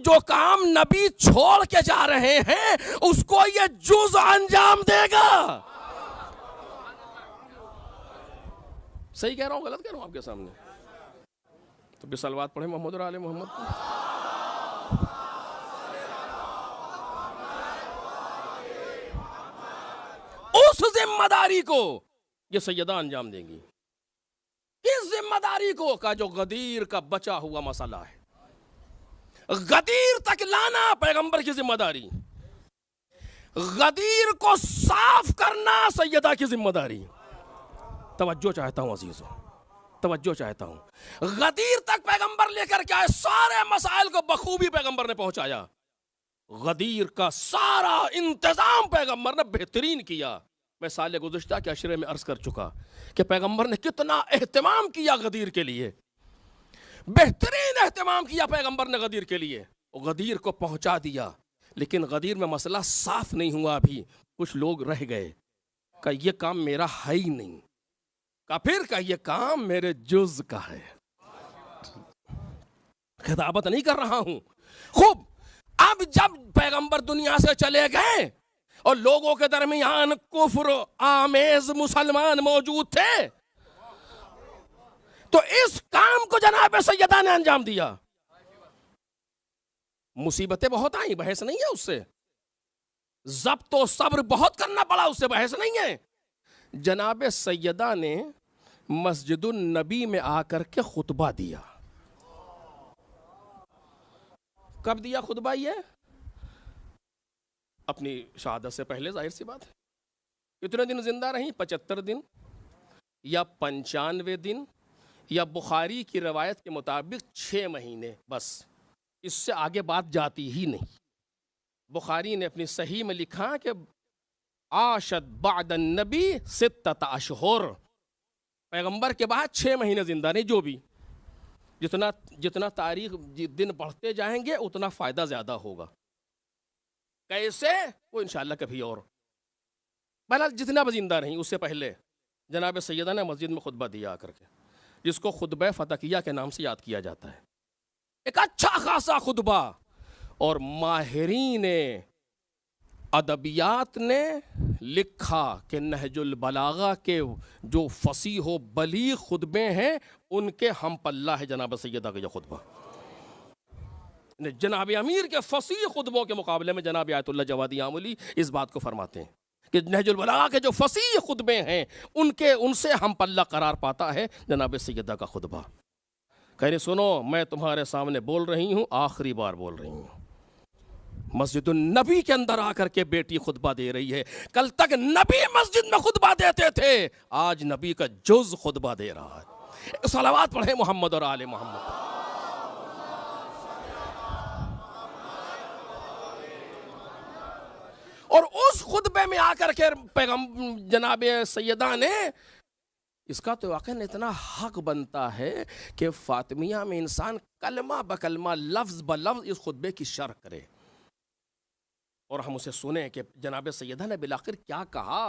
S1: जो काम नबी छोड़ के जा रहे हैं, उसको ये जुज़ अंजाम देगा। सही कह रहा हूं, गलत कह रहा हूं आपके सामने? तो बिसलवात पढ़े मोहम्मद और आले मोहम्मद। उस जिम्मेदारी को ये सैयदा अंजाम देंगी। इस जिम्मेदारी को का जो गदीर का बचा हुआ मसला है, गदीर तक लाना पैगंबर की जिम्मेदारी, गदीर को साफ करना सैयदा की जिम्मेदारी। तवज्जो चाहता हूं अजीजों, तवज्जो चाहता हूं। गदीर तक पैगंबर लेकर के आए, सारे मसाइल को बखूबी पैगंबर ने पहुंचाया। गदीर का सारा इंतजाम पैगंबर ने बेहतरीन किया। मैं साल गुज़िश्ता के अशरे में अर्ज कर चुका कि पैगंबर ने कितना एहतमाम किया गदीर के लिए, बेहतरीन एहतमाम किया पैगंबर ने गदीर के लिए, और गदीर को पहुंचा दिया। लेकिन गदीर में मसला साफ नहीं हुआ। अभी कुछ लोग रह गए, का ये काम मेरा है ही नहीं, का फिर का ये काम मेरे जुज़ का है। खिताबत नहीं कर रहा हूं। खूब, अब जब पैगंबर दुनिया से चले गए और लोगों के दरमियान कुफ्र आमेज मुसलमान मौजूद थे, तो इस काम को जनाब सैयदा ने अंजाम दिया। मुसीबतें बहुत आई, बहस नहीं है उससे, ज़ब्त और सब्र बहुत करना पड़ा, उससे बहस नहीं है। जनाब सैयदा ने मस्जिदुन नबी में आकर के खुतबा दिया। कब दिया खुतबा? ये अपनी शहादत से पहले, जाहिर सी बात है। कितने दिन जिंदा रही? 75 दिन या 95 दिन, या बुखारी की रवायत के मुताबिक 6 महीने, बस। इससे आगे बात जाती ही नहीं। बुखारी ने अपनी सही में लिखा कि आशद बादन नबी सित्तत अशहुर, पैगंबर के बाद 6 महीने जिंदा नहीं। जो भी जितना जितना तारीख दिन बढ़ते जाएंगे उतना फायदा ज्यादा होगा। कैसे? वो इंशाअल्लाह कभी और। बहरहाल जितना भी जिंदा रही, उससे पहले जनाब सैयदा ने मस्जिद में खुतबा दिया आकर के, जिसको खुतबा फतकिया के नाम से याद किया जाता है। एक अच्छा खासा खुतबा, और माहिरीन अदबियात ने लिखा कि नहजुल बलागा के जो फसीह व बलीग खुतबे हैं उनके हम पल्ला है जनाब सैयदा का यह खुतबा। जनाब अमीर के फसीह खुतबों के मुकाबले में जनाब आयतुल्लाह जवादी आमुली इस बात को फरमाते हैं कि नहजुल बलागा के जो फसीह खुतबे हैं उनसे हम पल्ला करार पाता है जनाब सैयदा का खुतबा। कह रहे सुनो, मैं तुम्हारे सामने बोल रही हूँ, आखिरी बार बोल रही हूँ। मस्जिदुन नबी के अंदर आकर के बेटी खुतबा दे रही है। कल तक नबी मस्जिद में खुतबा देते थे, आज नबी का जुज खुतबा दे रहा है। सलावत पढ़े मोहम्मद और आले मोहम्मद। और उस खुतबे में आकर के पैगंबर जनाब सैयदा ने, इसका तो वाकई इतना हक बनता है कि फातिमिया में इंसान कलमा बकलमा लफ्ज ब लफ्ज इस खुतबे की शर्ह करे और हम उसे सुने कि जनाब सैयदा ने बिलाखिर क्या कहा।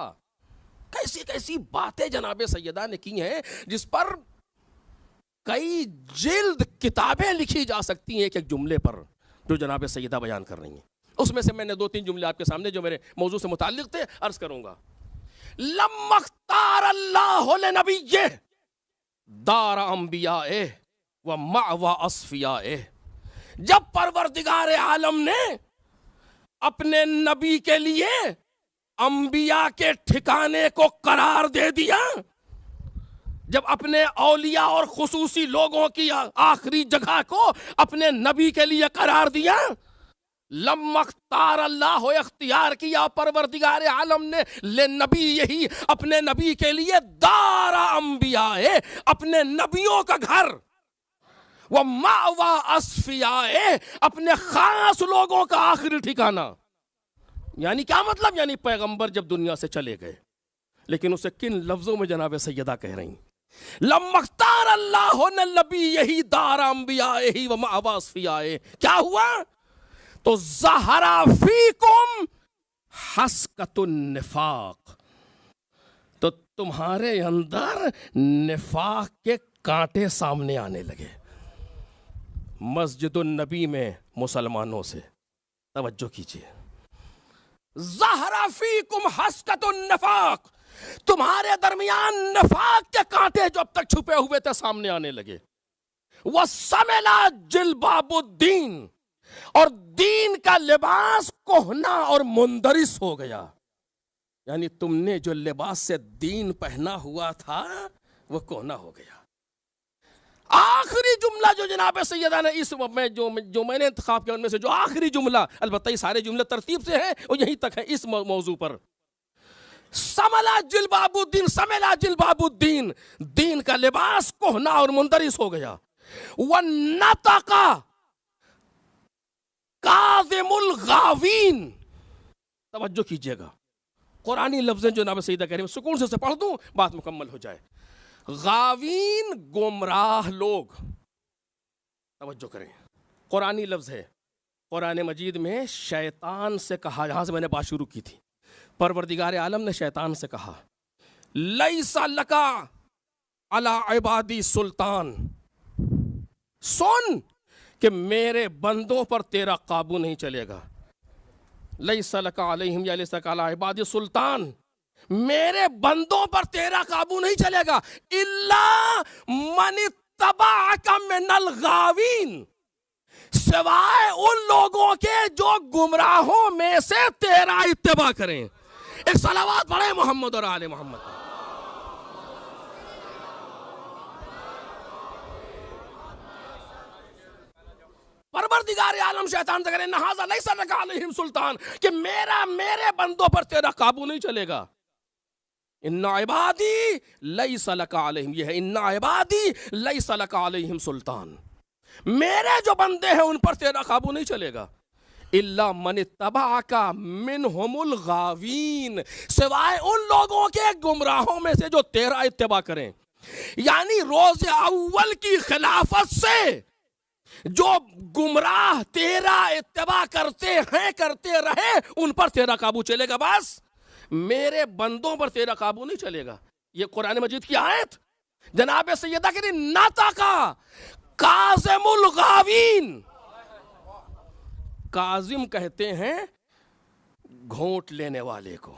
S1: कैसी कैसी बातें जनाब सैयदा ने की हैं जिस पर कई जिल्द किताबें लिखी जा सकती हैं एक एक जुमले पर जो जनाब सैयदा बयान कर रही हैं। उसमें से मैंने 2-3 जुमले आपके सामने जो मेरे मौजू से मुताल्लिक थे अर्ज करूंगा। लम्मख्तार अल्लाह नबिय्ये दार अंबियाए व मअवा अस्फियाए, जब परवरदिगार आलम ने अपने नबी के लिए अंबिया के ठिकाने को करार दे दिया, जब अपने औलिया और खुसूसी लोगों की आखिरी जगह को अपने नबी के लिए करार दिया, लम्मख्तार अल्लाह इख्तियार किया परवरदिगार आलम ने ले नबी, यही अपने नबी के लिए दारा अंबियाए, अपने नबियों का घर, वह मावा अस्फियाए, अपने खास लोगों का आखिरी ठिकाना। यानी क्या मतलब? यानी पैगंबर जब दुनिया से चले गए, लेकिन उसे किन लफ्जों में जनाब सैयदा कह रही, लम्मख्तार अल्लाह नबी यही दारा अंबियाए ही व मावा अस्फियाए। क्या हुआ? तो ज़हरा फीकुम हस्कतुन निफाक, तो तुम्हारे अंदर निफाक के कांटे सामने आने लगे। मस्जिदुन नबी में मुसलमानों से तवज्जो कीजिए, ज़हरा फीकुम हस्कतुन निफाक, तुम्हारे दरमियान निफाक के कांटे जो अब तक छुपे हुए थे सामने आने लगे। वस्समला जिल्बाबुद्दीन, और दीन का लिबास कोहना और मुंदरिस हो गया। यानी तुमने जो लिबास से दीन पहना हुआ था वो कोहना हो गया। आखिरी जुमला जो जनाब सैयदा ने इस में जो मैंने इंतखाब किया उनमें से जो आखिरी जुमला, अलबत्ता ये सारे जुमले तरतीब से हैं और यहीं तक है इस मौजू पर, समला जिल्बाबुद्दीन, समला जिल्बाबुद्दीन, दीन का लिबास कोहना और मुंदरिस हो गया। वन्नतका काज़िमुल गावीन, तवज्जो कीजिएगा, कुरानी लफ्ज़ जो जनाब सैयदा कह रहे हैं, सुकून से पढ़ दूं बात मुकम्मल हो जाए। गावीन गुमराह लोग, तवज्जो करें, कुरानी लफ्ज़ है। कुरान मजीद में शैतान से कहा, यहां से मैंने बात शुरू की थी, परवरदिगार आलम ने शैतान से कहा, लैसा लका अला इबादी सुल्तान, सुन कि मेरे बंदों पर तेरा काबू नहीं चलेगा। लैसा लका अलैहिम या लैसा लका अला इबादी सुल्तान, मेरे बंदों पर तेरा काबू नहीं चलेगा। इल्ला मन तबाअका मिनल गावीन, सिवाय उन लोगों के जो गुमराहों में से तेरा इत्तिबा करें। एक सलावत पढ़े मोहम्मद और आले मोहम्मद। परवरदिगार आलम शैतान से करे नहाजा लैसा लका अलैहिम सुल्तान, कि मेरे बंदों पर तेरा काबू नहीं चलेगा। इन्ना इबादी लैसा लका अलैहिम, ये है इन्ना इबादी लैसा लका अलैहिम सुल्तान, मेरे जो बंदे हैं उन पर तेरा काबू नहीं चलेगा। इल्ला मन इत्तबाका मिनहुमुल गावीन, सिवाय उन लोगों के गुमराहों में से जो तेरा इत्तिबा करें। यानी रोज अव्वल की खिलाफत से जो गुमराह तेरा इत्तिबा करते हैं, करते रहे, उन पर तेरा काबू चलेगा। बस मेरे बंदों पर तेरा काबू नहीं चलेगा। ये कुरान मजीद की आयत जनाब सैयदा की नाता का काज़िमुल गावीन, काजिम कहते हैं घोंट लेने वाले को,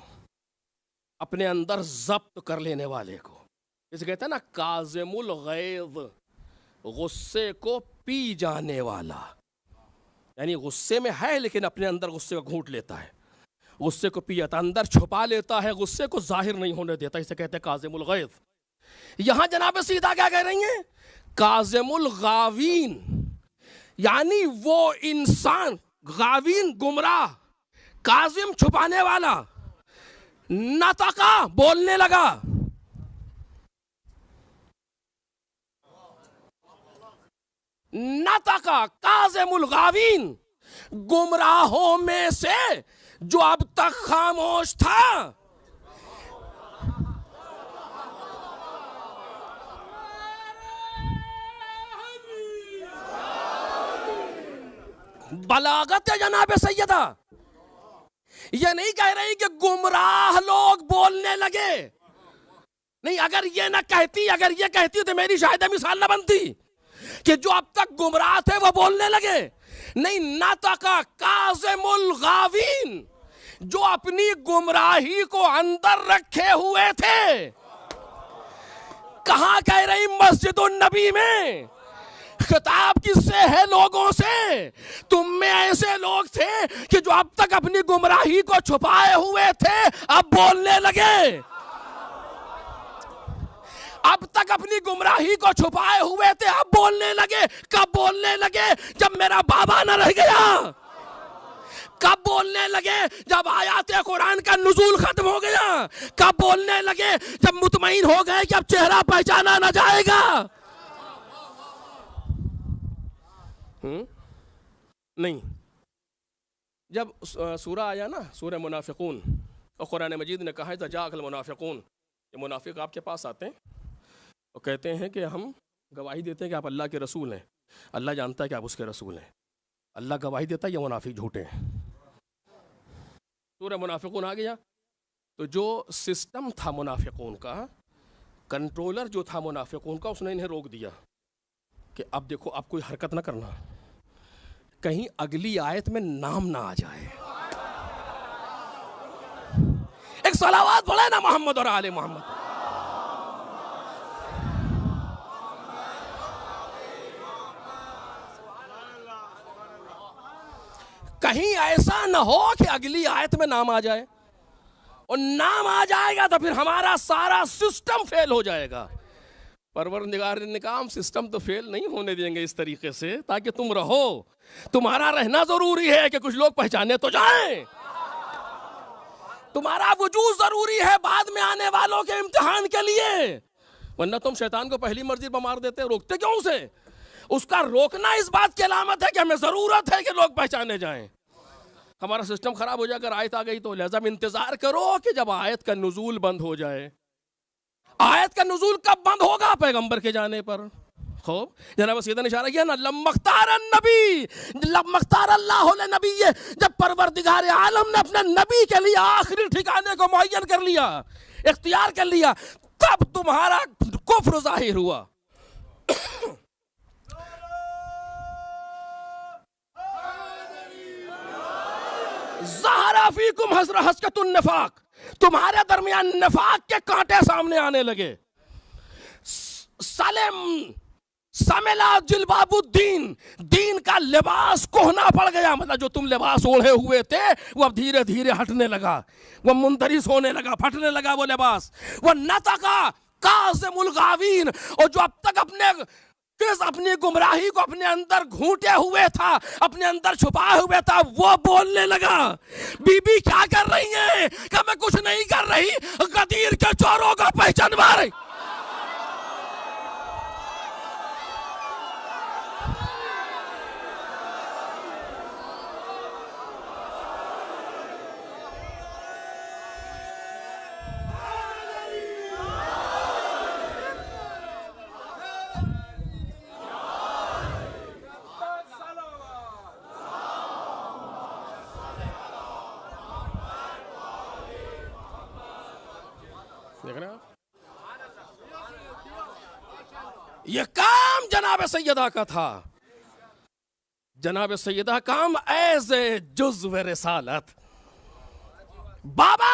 S1: अपने अंदर जब्त कर लेने वाले को। इसे कहते हैं ना काजिमुल गैज़, गुस्से को पी जाने वाला। यानी गुस्से में है लेकिन अपने अंदर गुस्से को घूंट लेता है, गुस्से को पी जाता, अंदर छुपा लेता है, गुस्से को जाहिर नहीं होने देता। इसे कहते हैं काजिमुल गैज़। यहां जनाब सीधा क्या कह रही हैं? काजिमुल गावीन, यानी वो इंसान, गावीन गुमराह, काजिम छुपाने वाला, नतका बोलने लगा, नतका काजिमुल गावीन, गुमराहों में से जो अब तक खामोश था। बलागत है जनाब सैयदा, ये नहीं कह रही कि गुमराह लोग बोलने लगे। नहीं, अगर ये ना कहती, अगर ये कहती तो मेरी शायद मिसाल ना बनती कि जो अब तक गुमराह थे वो बोलने लगे। नहीं, नतका काज़िमुल गावीन, जो अपनी गुमराही को अंदर रखे हुए थे। कहां कह रही? मस्जिदुन नबी में। खिताब किससे है? लोगों से। तुम में ऐसे लोग थे कि जो अब तक अपनी गुमराही को छुपाए हुए थे, अब बोलने लगे। अब तक अपनी गुमराही को छुपाए हुए थे, अब बोलने लगे। कब बोलने लगे? जब मेरा बाबा न रह गया। कब बोलने लगे? जब आयात कुरान का नुज़ूल खत्म हो गया। कब बोलने लगे? जब मुतमईन हो गए कि अब चेहरा पहचाना न जाएगा। नहीं, जब सूरा आया ना, सूरह मुनाफिकून, और कुरान मजीद ने कहा है जाअल मुनाफिकून, ये मुनाफिक आपके पास आते हैं और कहते हैं कि हम गवाही देते हैं कि आप अल्लाह के रसूल हैं। अल्लाह जानता है कि आप उसके रसूल हैं। अल्लाह गवाही देता है ये मुनाफिक झूठे हैं। सूरह मुनाफिकून आ गया तो जो सिस्टम था मुनाफिकून का, कंट्रोलर जो था मुनाफिकून का, उसने इन्हें रोक दिया कि अब देखो, अब कोई हरकत ना करना, कहीं अगली आयत में नाम ना आ जाए। एक सलावत पढ़े ना मोहम्मद और आले मोहम्मद। कहीं ऐसा ना हो कि अगली आयत में नाम आ जाए, और नाम आ जाएगा तो फिर हमारा सारा सिस्टम फेल हो जाएगा। परवरदिगार ने कहा हम सिस्टम तो फेल नहीं होने देंगे इस तरीके से, ताकि तुम रहो। तुम्हारा रहना जरूरी है कि कुछ लोग पहचाने तो जाएं। तुम्हारा वजूद जरूरी है बाद में आने वालों के इम्तिहान के लिए, वरना तुम शैतान को पहली मर्जी पर मार देते। रोकते क्यों उसे? उसका रोकना इस बात की अलामत है कि हमें जरूरत है कि लोग पहचाने जाएं। हमारा सिस्टम खराब हो जाकर आयत आ गई तो लाज़िम इंतजार करो कि जब आयत का नुज़ूल बंद हो जाए। आयत का नुज़ूल कब बंद होगा? पैगंबर के जाने पर। खूब जनाब सीधा ने इशारा किया ना, लम्मख्तार नबी, लम्मख्तार अल्लाह नबी, जब परवरदिगार आलम ने अपने नबी के लिए आखिरी ठिकाने को मुअय्यन कर लिया, इख्तियार कर लिया, तब तुम्हारा कुफ्र जाहिर हुआ। ज़हरा फीकुम हस्कतुन निफाक, तुम्हारे दरमियान निफाक के कांटे सामने आने लगे। सलेम समेला जिलबाबुद्दीन, दीन इनका लिबास कोहना पड़ गया, मतलब जो तुम लिबास ओढ़े हुए थे वो अब धीरे धीरे हटने लगा, वो मुंतरिस होने लगा, फटने लगा वो लिबास। वो नतका काज़िमुल गावीन, और जो अब तक अपनी गुमराही को अपने अंदर घूंटे हुए था, अपने अंदर छुपाए हुए था, वो बोलने लगा। बीबी क्या कर रही है? कि मैं कुछ नहीं कर रही, गदीर के चोरों को पहचानवा रही। देख रहे हैं आप? ये काम जनाब सैयदा का था। जनाब सैयदा काम एज ए जुज़्व रिसालत। बाबा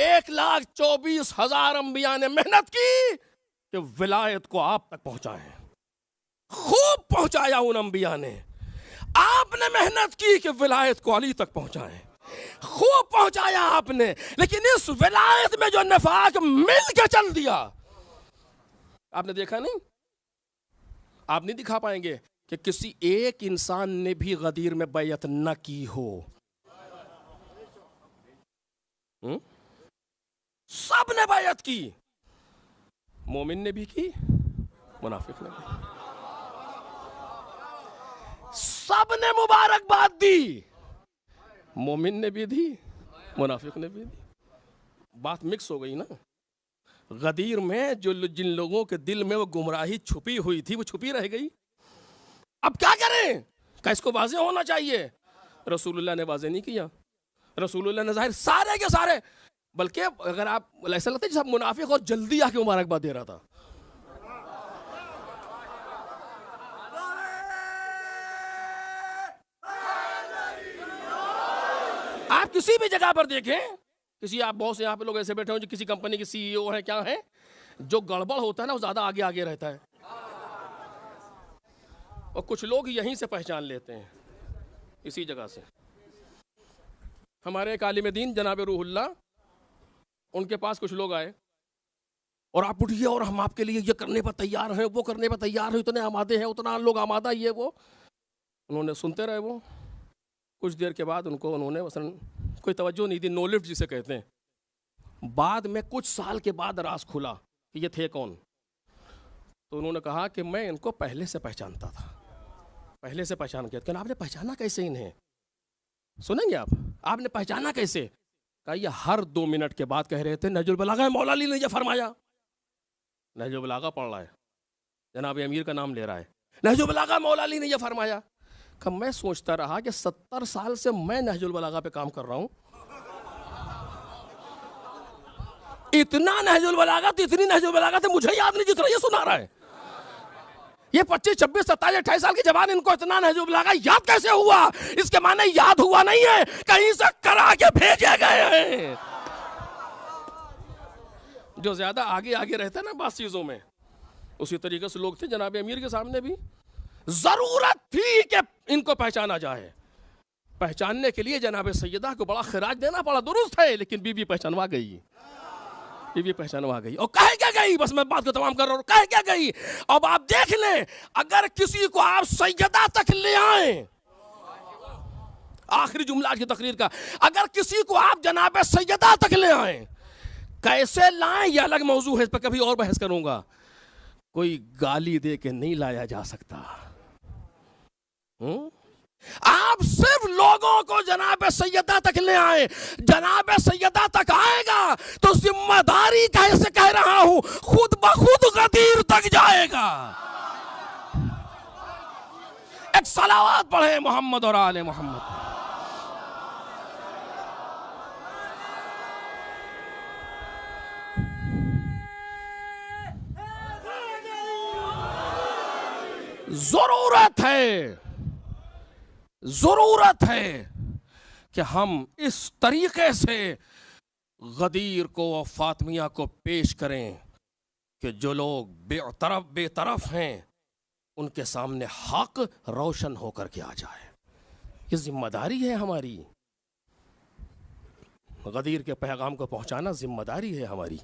S1: 1,24,000 अंबिया ने मेहनत की कि विलायत को आप तक पहुंचाए, खूब पहुंचाया उन अंबिया ने। आपने मेहनत की कि विलायत को अली तक पहुंचाए, खूब पहुंचाया आपने, लेकिन इस विलायत में जो निफाक मिल के चल दिया, आपने देखा नहीं? आप नहीं दिखा पाएंगे कि किसी एक इंसान ने भी गदीर में बैयत न की हो। सब ने बैयत की, मोमिन ने भी की, मुनाफिक ने भी, सब ने मुबारकबाद दी, मोमिन ने भी दी, मुनाफिक ने भी दी। बात मिक्स हो गई ना। गदीर में जिन लोगों के दिल में वो गुमराही छुपी हुई थी, वो छुपी रह गई। अब क्या करें? क्या इसको वाज़े होना चाहिए? रसूलुल्लाह ने वाज़े नहीं किया। रसूलुल्लाह ने जाहिर सारे के सारे, बल्कि अगर आप ऐसा लगता है जैसे मुनाफिक और जल्दी आके मुबारकबाद दे रहा था। आप किसी भी जगह पर देखें, किसी आप बॉस यहाँ पे लोग ऐसे बैठे हो जो किसी कंपनी के सीईओ है, क्या है, जो गड़बड़ होता है ना वो ज्यादा आगे आगे रहता है, और कुछ लोग यहीं से पहचान लेते हैं, इसी जगह से। हमारे एक आलिम दीन जनाब रूहुल्लाह, उनके पास कुछ लोग आए और आप उठिए और हम आपके लिए ये करने पर तैयार हैं, वो करने पर तैयार हैं, इतने आमादे हैं, उतना लोग आमादा, ये वो। उन्होंने सुनते रहे। वो कुछ देर के बाद उन्होंने मसलन कोई तवज्जो नहीं दी, नो लिफ्ट जिसे कहते हैं। बाद में कुछ साल के बाद राज खुला कि ये थे कौन। तो उन्होंने कहा कि मैं इनको पहले से पहचानता था, पहले से पहचान किया। कहना आपने पहचाना कैसे इन्हें? सुनेंगे आप, आपने पहचाना कैसे? कहा ये हर 2 मिनट के बाद कह रहे थे नहजुल बलागा में मौला अली ने ये फरमाया। नहजुल बलागा पढ़ रहा है, जनाब अमीर का नाम ले रहा है, नहजुल बलागा मौला अली ने ये फरमाया। कब मैं सोचता रहा कि 70 साल से मैं नहजुल बलागा पे काम कर रहा हूं, इतना नहजुल बलागा, तो इतनी नहजुल बलागा तो मुझे याद नहीं जितना ये सुना रहा है। ये 25, 26, 27, 28 साल की जवान, इनको इतना नहजुल बलागा याद कैसे हुआ? इसके माने याद हुआ नहीं है, कहीं से करा के भेजे गए हैं। जो ज्यादा आगे आगे रहता है ना बात चीजों में, उसी तरीके से लोग थे जनाब अमीर के सामने भी। जरूरत थी कि इनको पहचाना जाए। पहचानने के लिए जनाब सैयदा को बड़ा खिराज देना पड़ा, दुरुस्त है, लेकिन बीबी पहचानवा गई, बीबी पहचानवा गई। और कह क्या गई? बस मैं बात को तमाम कर रहा हूं, कह क्या गई? अब आप देख लें, अगर किसी को आप सैयदा तक ले आए, आखिरी जुमला की तकरीर का, अगर किसी को आप जनाब सैयदा तक ले आए, कैसे लाएं यह अलग मौजू है, इस पर कभी और बहस करूंगा। कोई गाली दे के नहीं लाया जा सकता। आप सिर्फ लोगों को जनाब सैयदा तक ले आए। जनाब सैयदा तक आएगा तो जिम्मेदारी कैसे कह रहा हूं, खुद ब खुद गदीर तक जाएगा। एक सलावत पढ़े मोहम्मद और आले मोहम्मद। जरूरत है कि हम इस तरीके से गदीर को और फातिमिया को पेश करें कि जो लोग बेतरफ हैं उनके सामने हक रोशन होकर के आ जाए। ये जिम्मेदारी है हमारी, गदीर के पैगाम को पहुंचाना जिम्मेदारी है हमारी।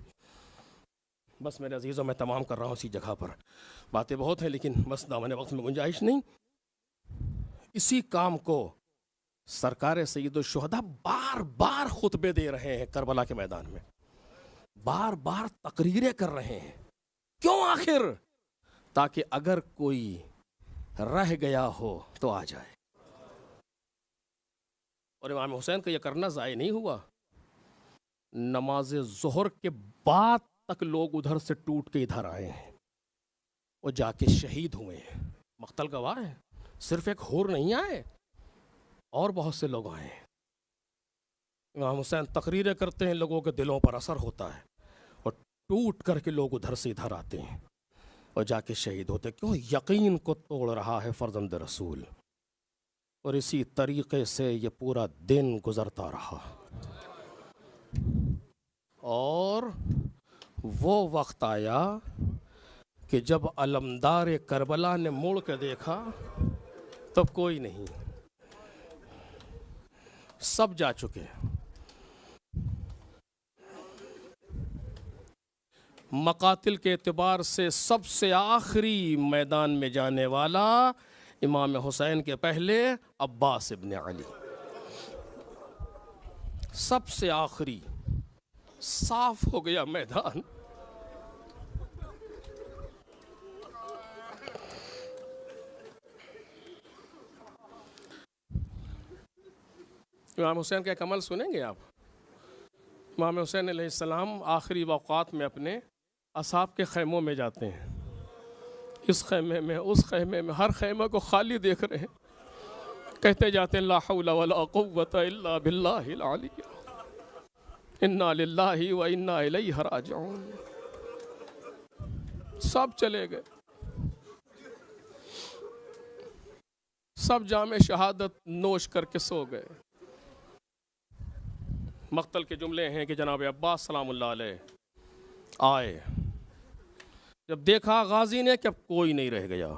S1: बस मेरे अजीज़ों, मैं तमाम कर रहा हूँ इसी जगह पर, बातें बहुत हैं लेकिन बस दामन वक्त में गुंजाइश नहीं। इसी काम को सरकार सैयदुल शुहदा बार बार खुतबे दे रहे हैं करबला के मैदान में, बार बार तकरीरें कर रहे हैं। क्यों आखिर? ताकि अगर कोई रह गया हो तो आ जाए। और इमाम हुसैन का यह करना ज़ाय नहीं हुआ। नमाज ज़ोहर के बाद तक लोग उधर से टूट के इधर आए हैं और जाके शहीद हुए हैं। मख्तल गवाह है, सिर्फ एक हुर नहीं आए, और बहुत से लोग आए हैं। इमाम हुसैन तकरीरें करते हैं, लोगों के दिलों पर असर होता है और टूट करके लोग उधर से इधर आते हैं और जाके शहीद होते। क्यों? यकीन को तोड़ रहा है फर्जंद रसूल। और इसी तरीके से ये पूरा दिन गुजरता रहा और वो वक्त आया कि जब अलमदार करबला ने मुड़ के देखा तब कोई नहीं, सब जा चुके। मकातिल के एतबार से सबसे आखिरी मैदान में जाने वाला इमाम हुसैन के पहले अब्बास इब्न अली, सबसे आखिरी। साफ हो गया मैदान। इमाम हुसैन का एक अमल सुनेंगे आप। इमाम हुसैन अलैहिस्सलाम आखिरी वक़ात में अपने असहाब के खैमों में जाते हैं। इस खैमे में, उस खैमे में, हर खैमे को खाली देख रहे हैं। कहते जाते हैं ला हौला वला कुव्वता इल्ला बिल्लाहिल अली, इन्ना लिल्लाहि व इन्ना इलैहि राजिऊन। सब चले गए, सब जामे शहादत नोश करके सो गए। मक्तल के जुमले हैं कि जनाब अब्बास सलामुल्लाह अलैह आए। जब देखा गाजी ने कि अब कोई नहीं रह गया,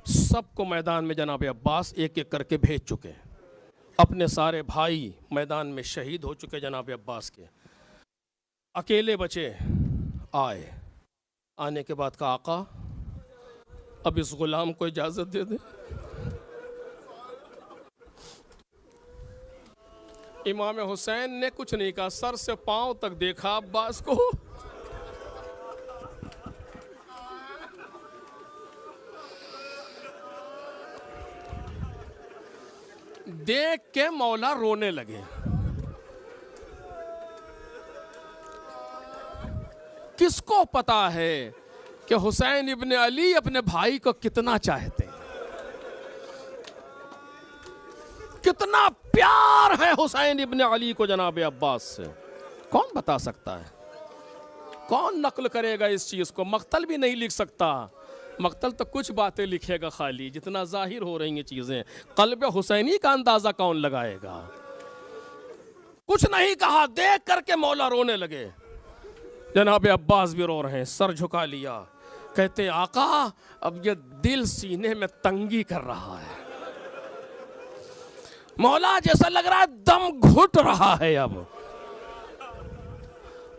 S1: सबको मैदान में जनाब अब्बास एक एक करके भेज चुके। अपने सारे भाई मैदान में शहीद हो चुके जनाब अब्बास के, अकेले बचे। आए, आने के बाद कहा आका अब इस गुलाम को इजाज़त दे दे। इमाम हुसैन ने कुछ नहीं कहा, सर से पांव तक देखा अब्बास को। देख के मौला रोने लगे। किसको पता है कि हुसैन इब्न अली अपने भाई को कितना चाहते हैं, कितना प्यार है हुसैन इब्न अली को जनाब अब्बास से। कौन बता सकता है? कौन नकल करेगा इस चीज को? मक्तल भी नहीं लिख सकता। मक्तल तो कुछ बातें लिखेगा खाली, जितना जाहिर हो रही हैं चीजें। कल्ब हुसैनी का अंदाजा कौन लगाएगा? कुछ नहीं कहा, देख करके मौला रोने लगे। जनाब अब्बास भी रो रहे हैं, सर झुका लिया। कहते आका अब ये दिल सीने में तंगी कर रहा है, मौला जैसा लग रहा है दम घुट रहा है। अब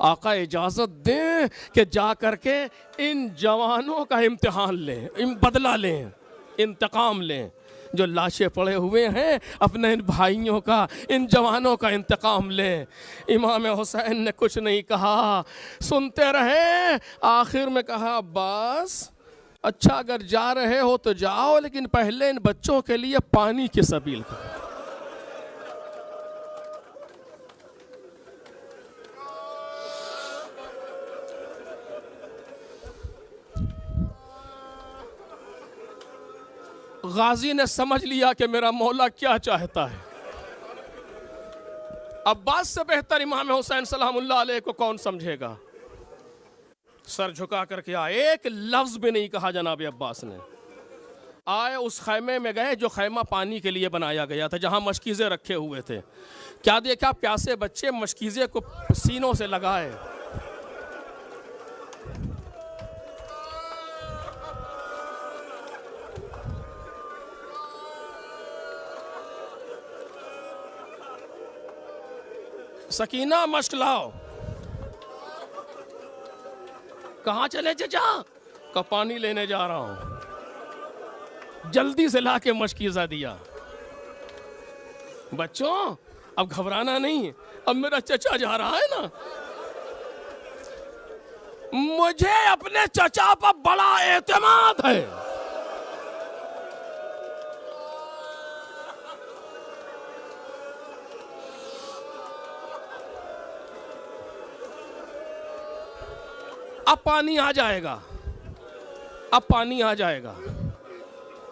S1: आका इजाजत दें कि जा करके इन जवानों का इम्तिहान लें, बदला लें, इंतकाम लें। जो लाशें पड़े हुए हैं अपने इन भाइयों का, इन जवानों का इंतकाम लें। इमाम हुसैन ने कुछ नहीं कहा, सुनते रहे। आखिर में कहा अब्बास अच्छा अगर जा रहे हो तो जाओ, लेकिन पहले इन बच्चों के लिए पानी की सबील करो। गाजी ने समझ लिया कि मेरा मौला क्या चाहता है। अब्बास से बेहतर इमाम हुसैन सलामुल्लाह अलैह को कौन समझेगा। सर झुका करके आए, एक लफ्ज भी नहीं कहा जनाब अब्बास ने। आए, उस खैमे में गए जो खैमा पानी के लिए बनाया गया था, जहां मशकीज़े रखे हुए थे। क्या देखा, प्यासे बच्चे मशकीज़े को सीनों से लगाए। सकीना मश्क लाओ। कहाँ चले चचा? का पानी लेने जा रहा हूं। जल्दी से लाके मशकीज़ा दिया। बच्चों अब घबराना नहीं, अब मेरा चचा जा रहा है ना। मुझे अपने चचा पर बड़ा एतमाद है। अब पानी आ जाएगा, अब पानी आ जाएगा।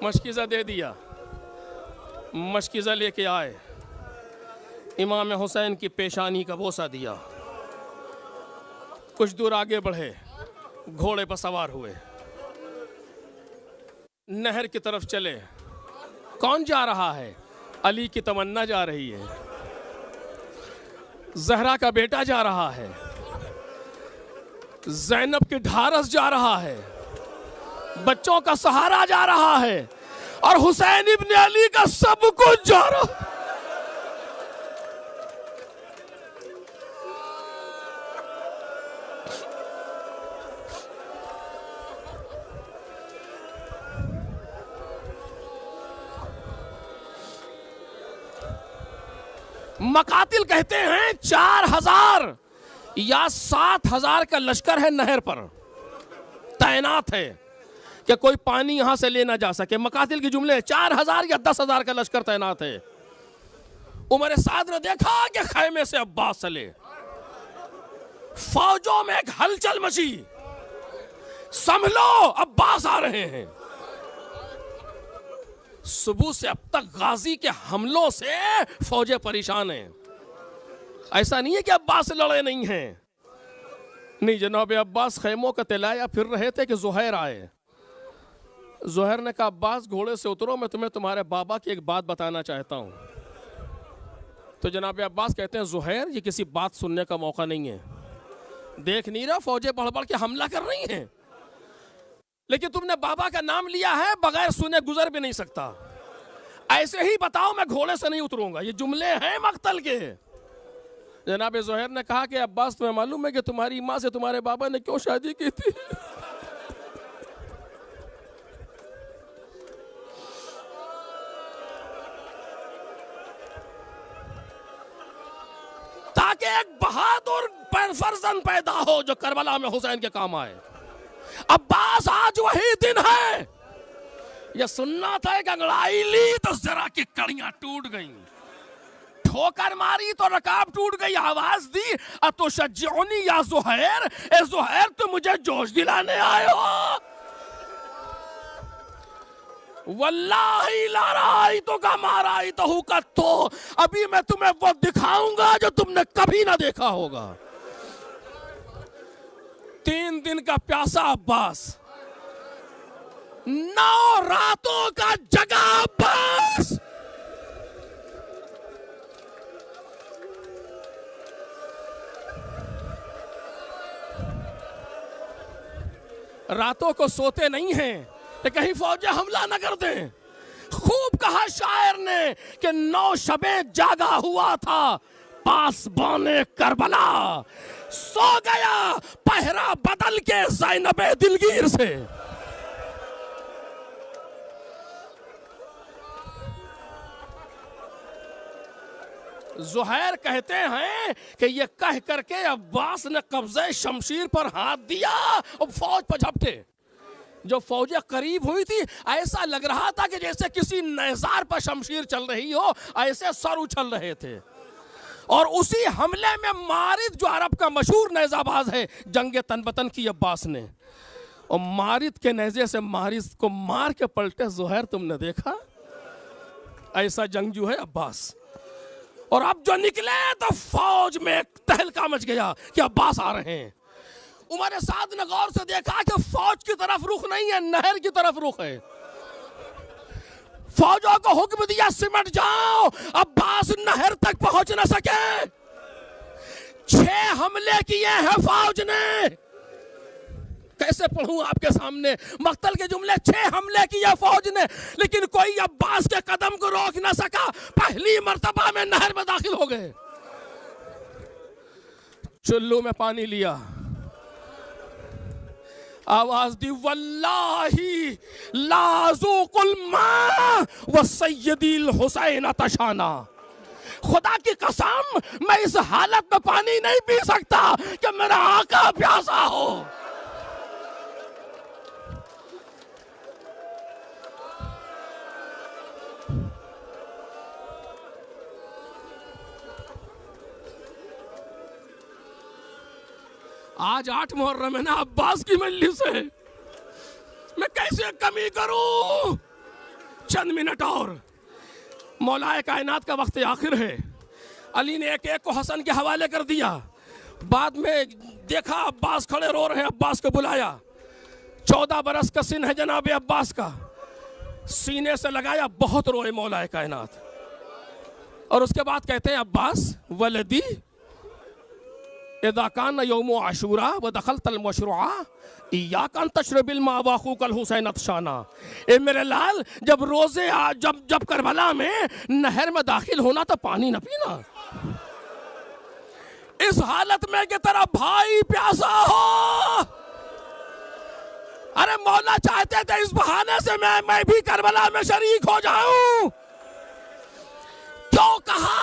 S1: मशकीज़ा दे दिया, मशकीज़ा लेके आए, इमाम हुसैन की पेशानी का बोसा दिया। कुछ दूर आगे बढ़े, घोड़े पर सवार हुए, नहर की तरफ चले। कौन जा रहा है? अली की तमन्ना जा रही है, ज़हरा का बेटा जा रहा है, ज़ैनब की ढारस जा रहा है, बच्चों का सहारा जा रहा है, और हुसैन इब्न अली का सब कुछ जा रहा है। मकातिल कहते हैं 4000 या 7000 का लश्कर है नहर पर तैनात है कि कोई पानी यहां से ले ना जा सके। मकातिल के जुमले 4000 या 10,000 का लश्कर तैनात है। उमर साद ने देखा कि खैमे से अब्बास चले, फौजों में एक हलचल मची, संभलो अब्बास आ रहे हैं। सुबह से अब तक गाजी के हमलों से फौजें परेशान हैं। ऐसा नहीं है कि अब्बास लड़े नहीं हैं, नहीं जनाब अब्बास खैमों का तिलाया फिर रहे थे कि ज़ुहैर आए। ज़ुहैर ने कहा अब्बास घोड़े से उतरो, मैं तुम्हें तुम्हारे बाबा की एक बात बताना चाहता हूं। तो जनाब अब्बास कहते हैं ज़ुहैर ये किसी बात सुनने का मौका नहीं है, देख नहीं रहा फौजें बढ़ बढ़ के हमला कर रही हैं, लेकिन तुमने बाबा का नाम लिया है, बगैर सुने गुजर भी नहीं सकता। ऐसे ही बताओ मैं घोड़े से नहीं उतरूंगा। ये जुमले हैं मक्तल के। जनाब ज़ुहैर ने कहा कि अब्बास तुम्हें मालूम है कि तुम्हारी माँ से तुम्हारे बाबा ने क्यों शादी की थी? ताकि एक बहादुर फर्जंद पैदा हो जो करबला में हुसैन के काम आए। अब्बास आज वही दिन है। यह सुनना था कि अंगड़ाई ली तो जरा की कड़ियां टूट गईं, ठोकर मारी तो रकाब टूट गई, आवाज दी तो शज्जौनी या ज़ुहैर, ए ज़ुहैर तुम मुझे जोश दिलाने आए हो। वल्लाही ला राई तो का माराई तो हूं का, तो अभी मैं तुम्हें वो दिखाऊंगा जो तुमने कभी ना देखा होगा। 3 दिन का प्यासा अब्बास, 9 रातों का जगा अब्बास। रातों को सोते नहीं हैं कि कहीं फौजें हमला न कर दें। खूब कहा शायर ने कि 9 शबें जागा हुआ था पासबाने करबला, सो गया पहरा बदल के ज़ैनबे दिलगीर से। ज़ुहैर कहते हैं कि ये कह करके अब्बास ने कब्जे शमशीर पर हाथ दिया और फौज पर झपटे। जो फौजें करीब हुई थी ऐसा लग रहा था कि जैसे किसी नेज़ार पर शमशीर चल रही हो, ऐसे सर उछल रहे थे। और उसी हमले में मारिद जो अरब का मशहूर नेज़ाबाज है, जंग तनबतन की अब्बास ने, और मारिद के नेज़े से मारिद को मार के पलटे। ज़ुहैर तुमने देखा ऐसा जंगजू है अब्बास। और अब जो निकले तो फौज में तहलका मच गया कि अब्बास आ रहे हैं। उमर साद ने गौर से देखा कि फौज की तरफ रुख नहीं है, नहर की तरफ रुख है। फौजों को हुक्म दिया सिमट जाओ, अब्बास नहर तक पहुंच न सके। 6 हमले किए हैं फौज ने। कैसे पढ़ूं आपके सामने मक्तल के जुमले। 6 हमले किए फौज ने, लेकिन कोई अब्बास के कदम को रोक न सका। पहली मर्तबा में नहर में दाखिल हो गए। चुल्लू में पानी लिया, आवाज दी वल्लाही लाज़ूकुल मा व सय्यदील हुसैन तशाना। खुदा की कसम मैं इस हालत में पानी नहीं पी सकता कि मेरा आका प्यासा हो। आज 8 मुहर्रम है ना, अब्बास की मजलिस है, मैं कैसे कमी करूं? चंद मिनट और, मौलाए कायनात का वक्त आखिर है। अली ने एक एक को हसन के हवाले कर दिया। बाद में देखा अब्बास खड़े रो रहे हैं, अब्बास को बुलाया। 14 बरस का सिन है जनाब अब्बास का, सीने से लगाया, बहुत रोए मौलाए कायनात। और उसके बाद कहते हैं अब्बास वलदी इज़ा कान यौम आशूरा व दखलतल मशरूआ इय्याका तशरबिल मा व अखूकल हुसैन अतशाना। ए मेरे लाल, जब रोजे जब करबला में नहर में दाखिल होना तो पानी न पीना, इस हालत में कि तेरा भाई प्यासा हो। अरे मौला चाहते थे इस बहाने से मैं भी करबला में शरीक हो जाऊं। क्यों कहा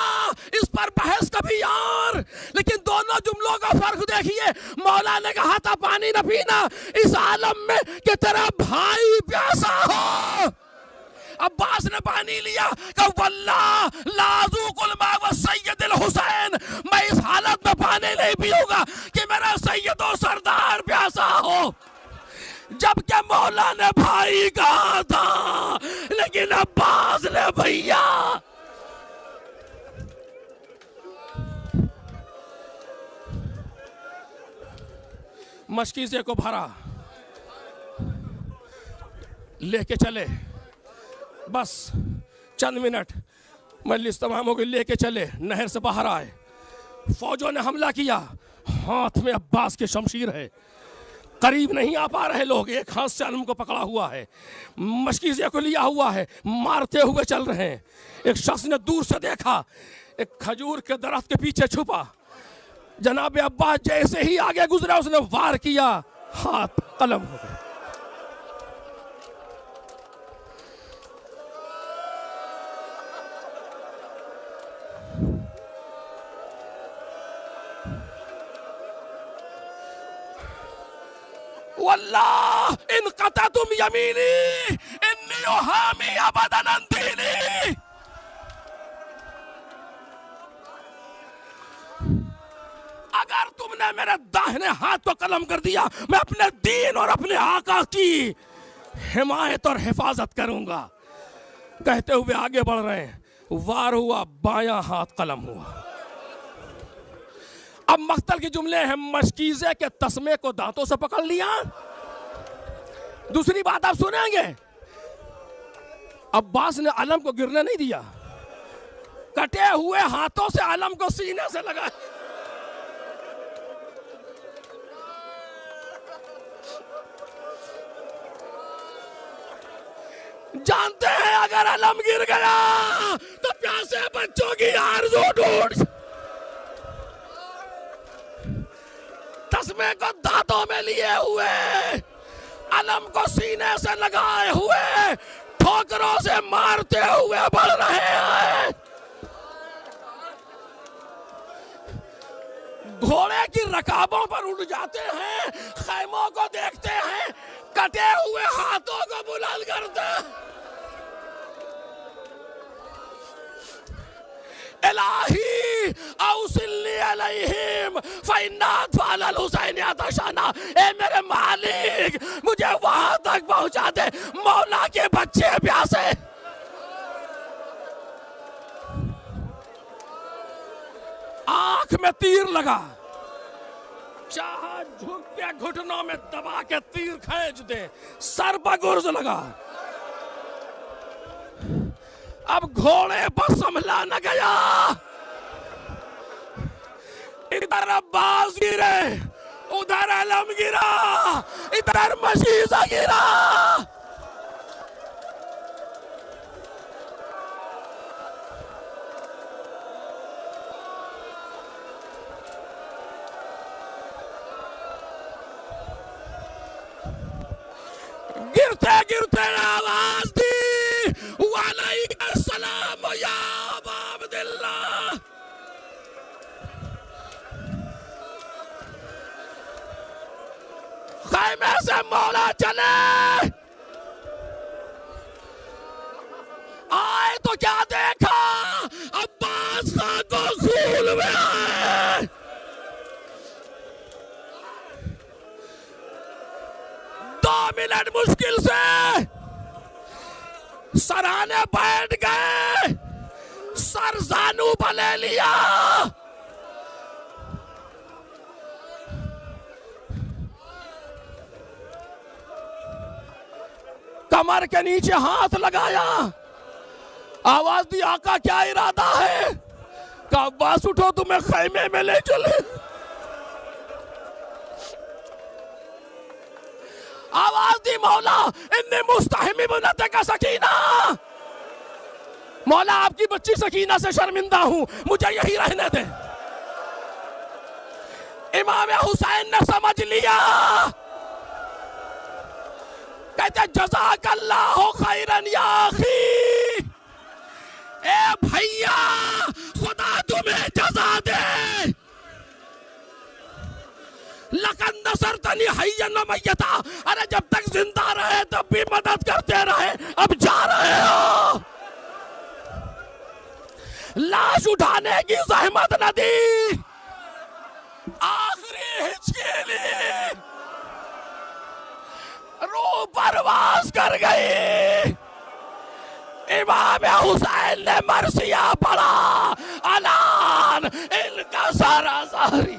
S1: इस पर बहस कभी यार, लेकिन दोनों जुमलों का फर्क देखिए। मौला ने कहा था पानी न पीना इस आलम में कि तेरा भाई प्यासा हो। अब्बास ने पानी लिया, कहा वल्लाह लाज़ूकुल मा व सय्यदुल हुसैन, मैं इस हालत में पानी नहीं पीऊंगा कि मेरा सैयदो सरदार प्यासा हो। जबकि मौला ने भाई कहा था, लेकिन अब्बास ने भैया। मशकीज़े को भरा, लेके चले, बस चंद मिनट मजलिस तमाम हो गई, लेके चले, नहर से बाहर आए। फौजों ने हमला किया, हाथ में अब्बास की शमशीर है, करीब नहीं आ पा रहे लोग, एक हाथ से अलम को पकड़ा हुआ है, मशकीज़े को लिया हुआ है, मारते हुए चल रहे हैं। एक शख्स ने दूर से देखा, एक खजूर के दरख्त के पीछे छुपा। जनाब अब्बास जैसे ही आगे गुजरा, उसने वार किया, हाथ कलम हो गए। वल्लाह इन क़तअतुम यमीनी इन्नी उहामी अबदन अन दीनी। अगर तुमने मेरे दाहिने हाथ को कलम कर दिया, मैं अपने दीन और अपने आका की हिमायत और हिफाजत करूंगा। कहते हुए आगे बढ़ रहे हैं, वार हुआ, बायां हाथ कलम हुआ। अब मख्तल के जुमले हैं, मशकीज़े के तस्मे को दांतों से पकड़ लिया। दूसरी बात आप सुनेंगे, अब्बास ने अलम को गिरने नहीं दिया, कटे हुए हाथों से अलम को सीने से लगाया। जानते हैं अगर अलम गिर गया तो प्यासे बच्चों की आरज़ू टूट। तस्मे को दांतों में लिए हुए, अलम को सीने से लगाए हुए, ठोकरों से मारते हुए बढ़ रहे हैं। घोड़े की रकाबों पर उड़ जाते हैं, खैमों को देखते हैं, कटे हुए हाथों को बुलंद करते हैं। इलाही औसिल्ली अलैहिम फइन्ना अत्फाल हुसैन अतशाना। ए मेरे मालिक, मुझे वहां तक पहुंचा दे, मौला के बच्चे प्यासे। आंख में तीर लगा, चाहा झुक के घुटनों में दबा के तीर खींच दे, सर पर गुर्ज लगा। अब घोड़े पर संभला न गया, इधर अब्बास गिरे, उधर अलम गिरा, इधर मशीज़ा गिरा। गिरते गिरते आवाज दी, वालेकुम या अबा अब्दुल्लाह। खैमे से मौला चले आए तो क्या देखा, अब्बास खान को खून में आए। 2 मिनट मुश्किल से सराहने बैठ गए, सर जानू पर ले लिया। कमर के नीचे हाथ लगाया, आवाज दी आका क्या इरादा है, का अब्बास उठो तुम्हें खैमे में ले चले। आवाज दी मौला इन्नी मुस्तहमी बुनते का सकीना, मौला आपकी बच्ची सकीना से शर्मिंदा हूं, मुझे यही रहने दे। इमाम हुसैन ने समझ लिया, कहते जज़ाकल्लाहु खैरन या अखी, ए भैया खुदा तुम्हें जज़ा दे। लकन नसरतनी हय्यन व मय्यता, अरे जब तक जिंदा रहे तब भी मदद करते रहे, अब जा रहे हो। लाश उठाने की जहमत न दी, आखिरी हिचकी ली, रूह परवास कर गई। इमाम हुसैन ने मरसिया पढ़ा, अलान इनका सारा सारी।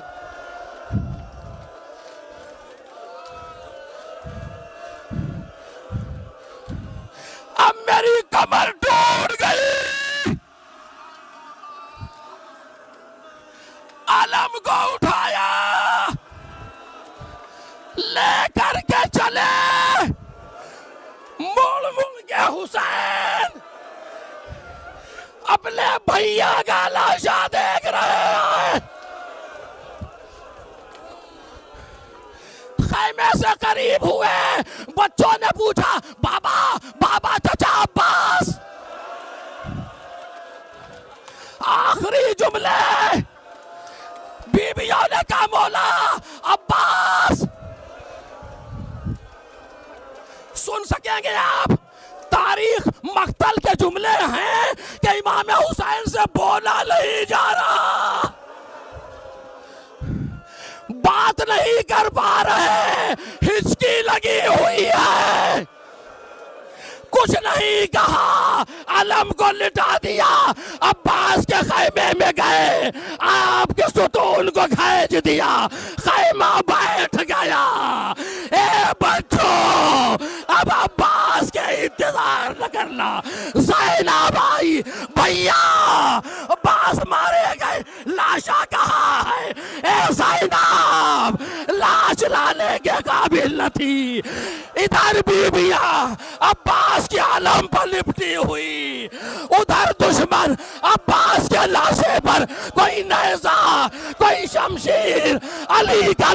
S1: अब मेरी कमर टूट गई, आलम को उठाया, लेकर के चले मुड़ मुड़ के हुसैन अपने भैया का लाशा देख रहे हैं। खैमे से करीब हुए, बच्चों ने पूछा बाबा बाबा चाचा अब्बास। आखिरी जुमले बीबियों ने कहा मौला अब्बास। सुन सकेंगे आप, तारीख मक्तल के जुमले हैं कि इमाम हुसैन से बोला नहीं जा रहा, बात नहीं कर पा रहे, हिचकी लगी हुई है, कुछ नहीं कहा, अलम को लिटा दिया। अब्बास के खैमे में गए, आपके सुतून को खींच दिया, खैमा बैठ गया। ए बच्चों, अब अब्बास के इंतजार न करना, ज़ैनब आई, भैया अब्बास मारे गए, लाशा कहाँ है। ए ज़ैनब लाश लाने के काबिल न थी। इधर बीबिया अब्बास के आलम पर लिपटी हुई, उधर दुश्मन अब्बास के लाशे पर कोई नेज़ा, कोई शमशीर, अली का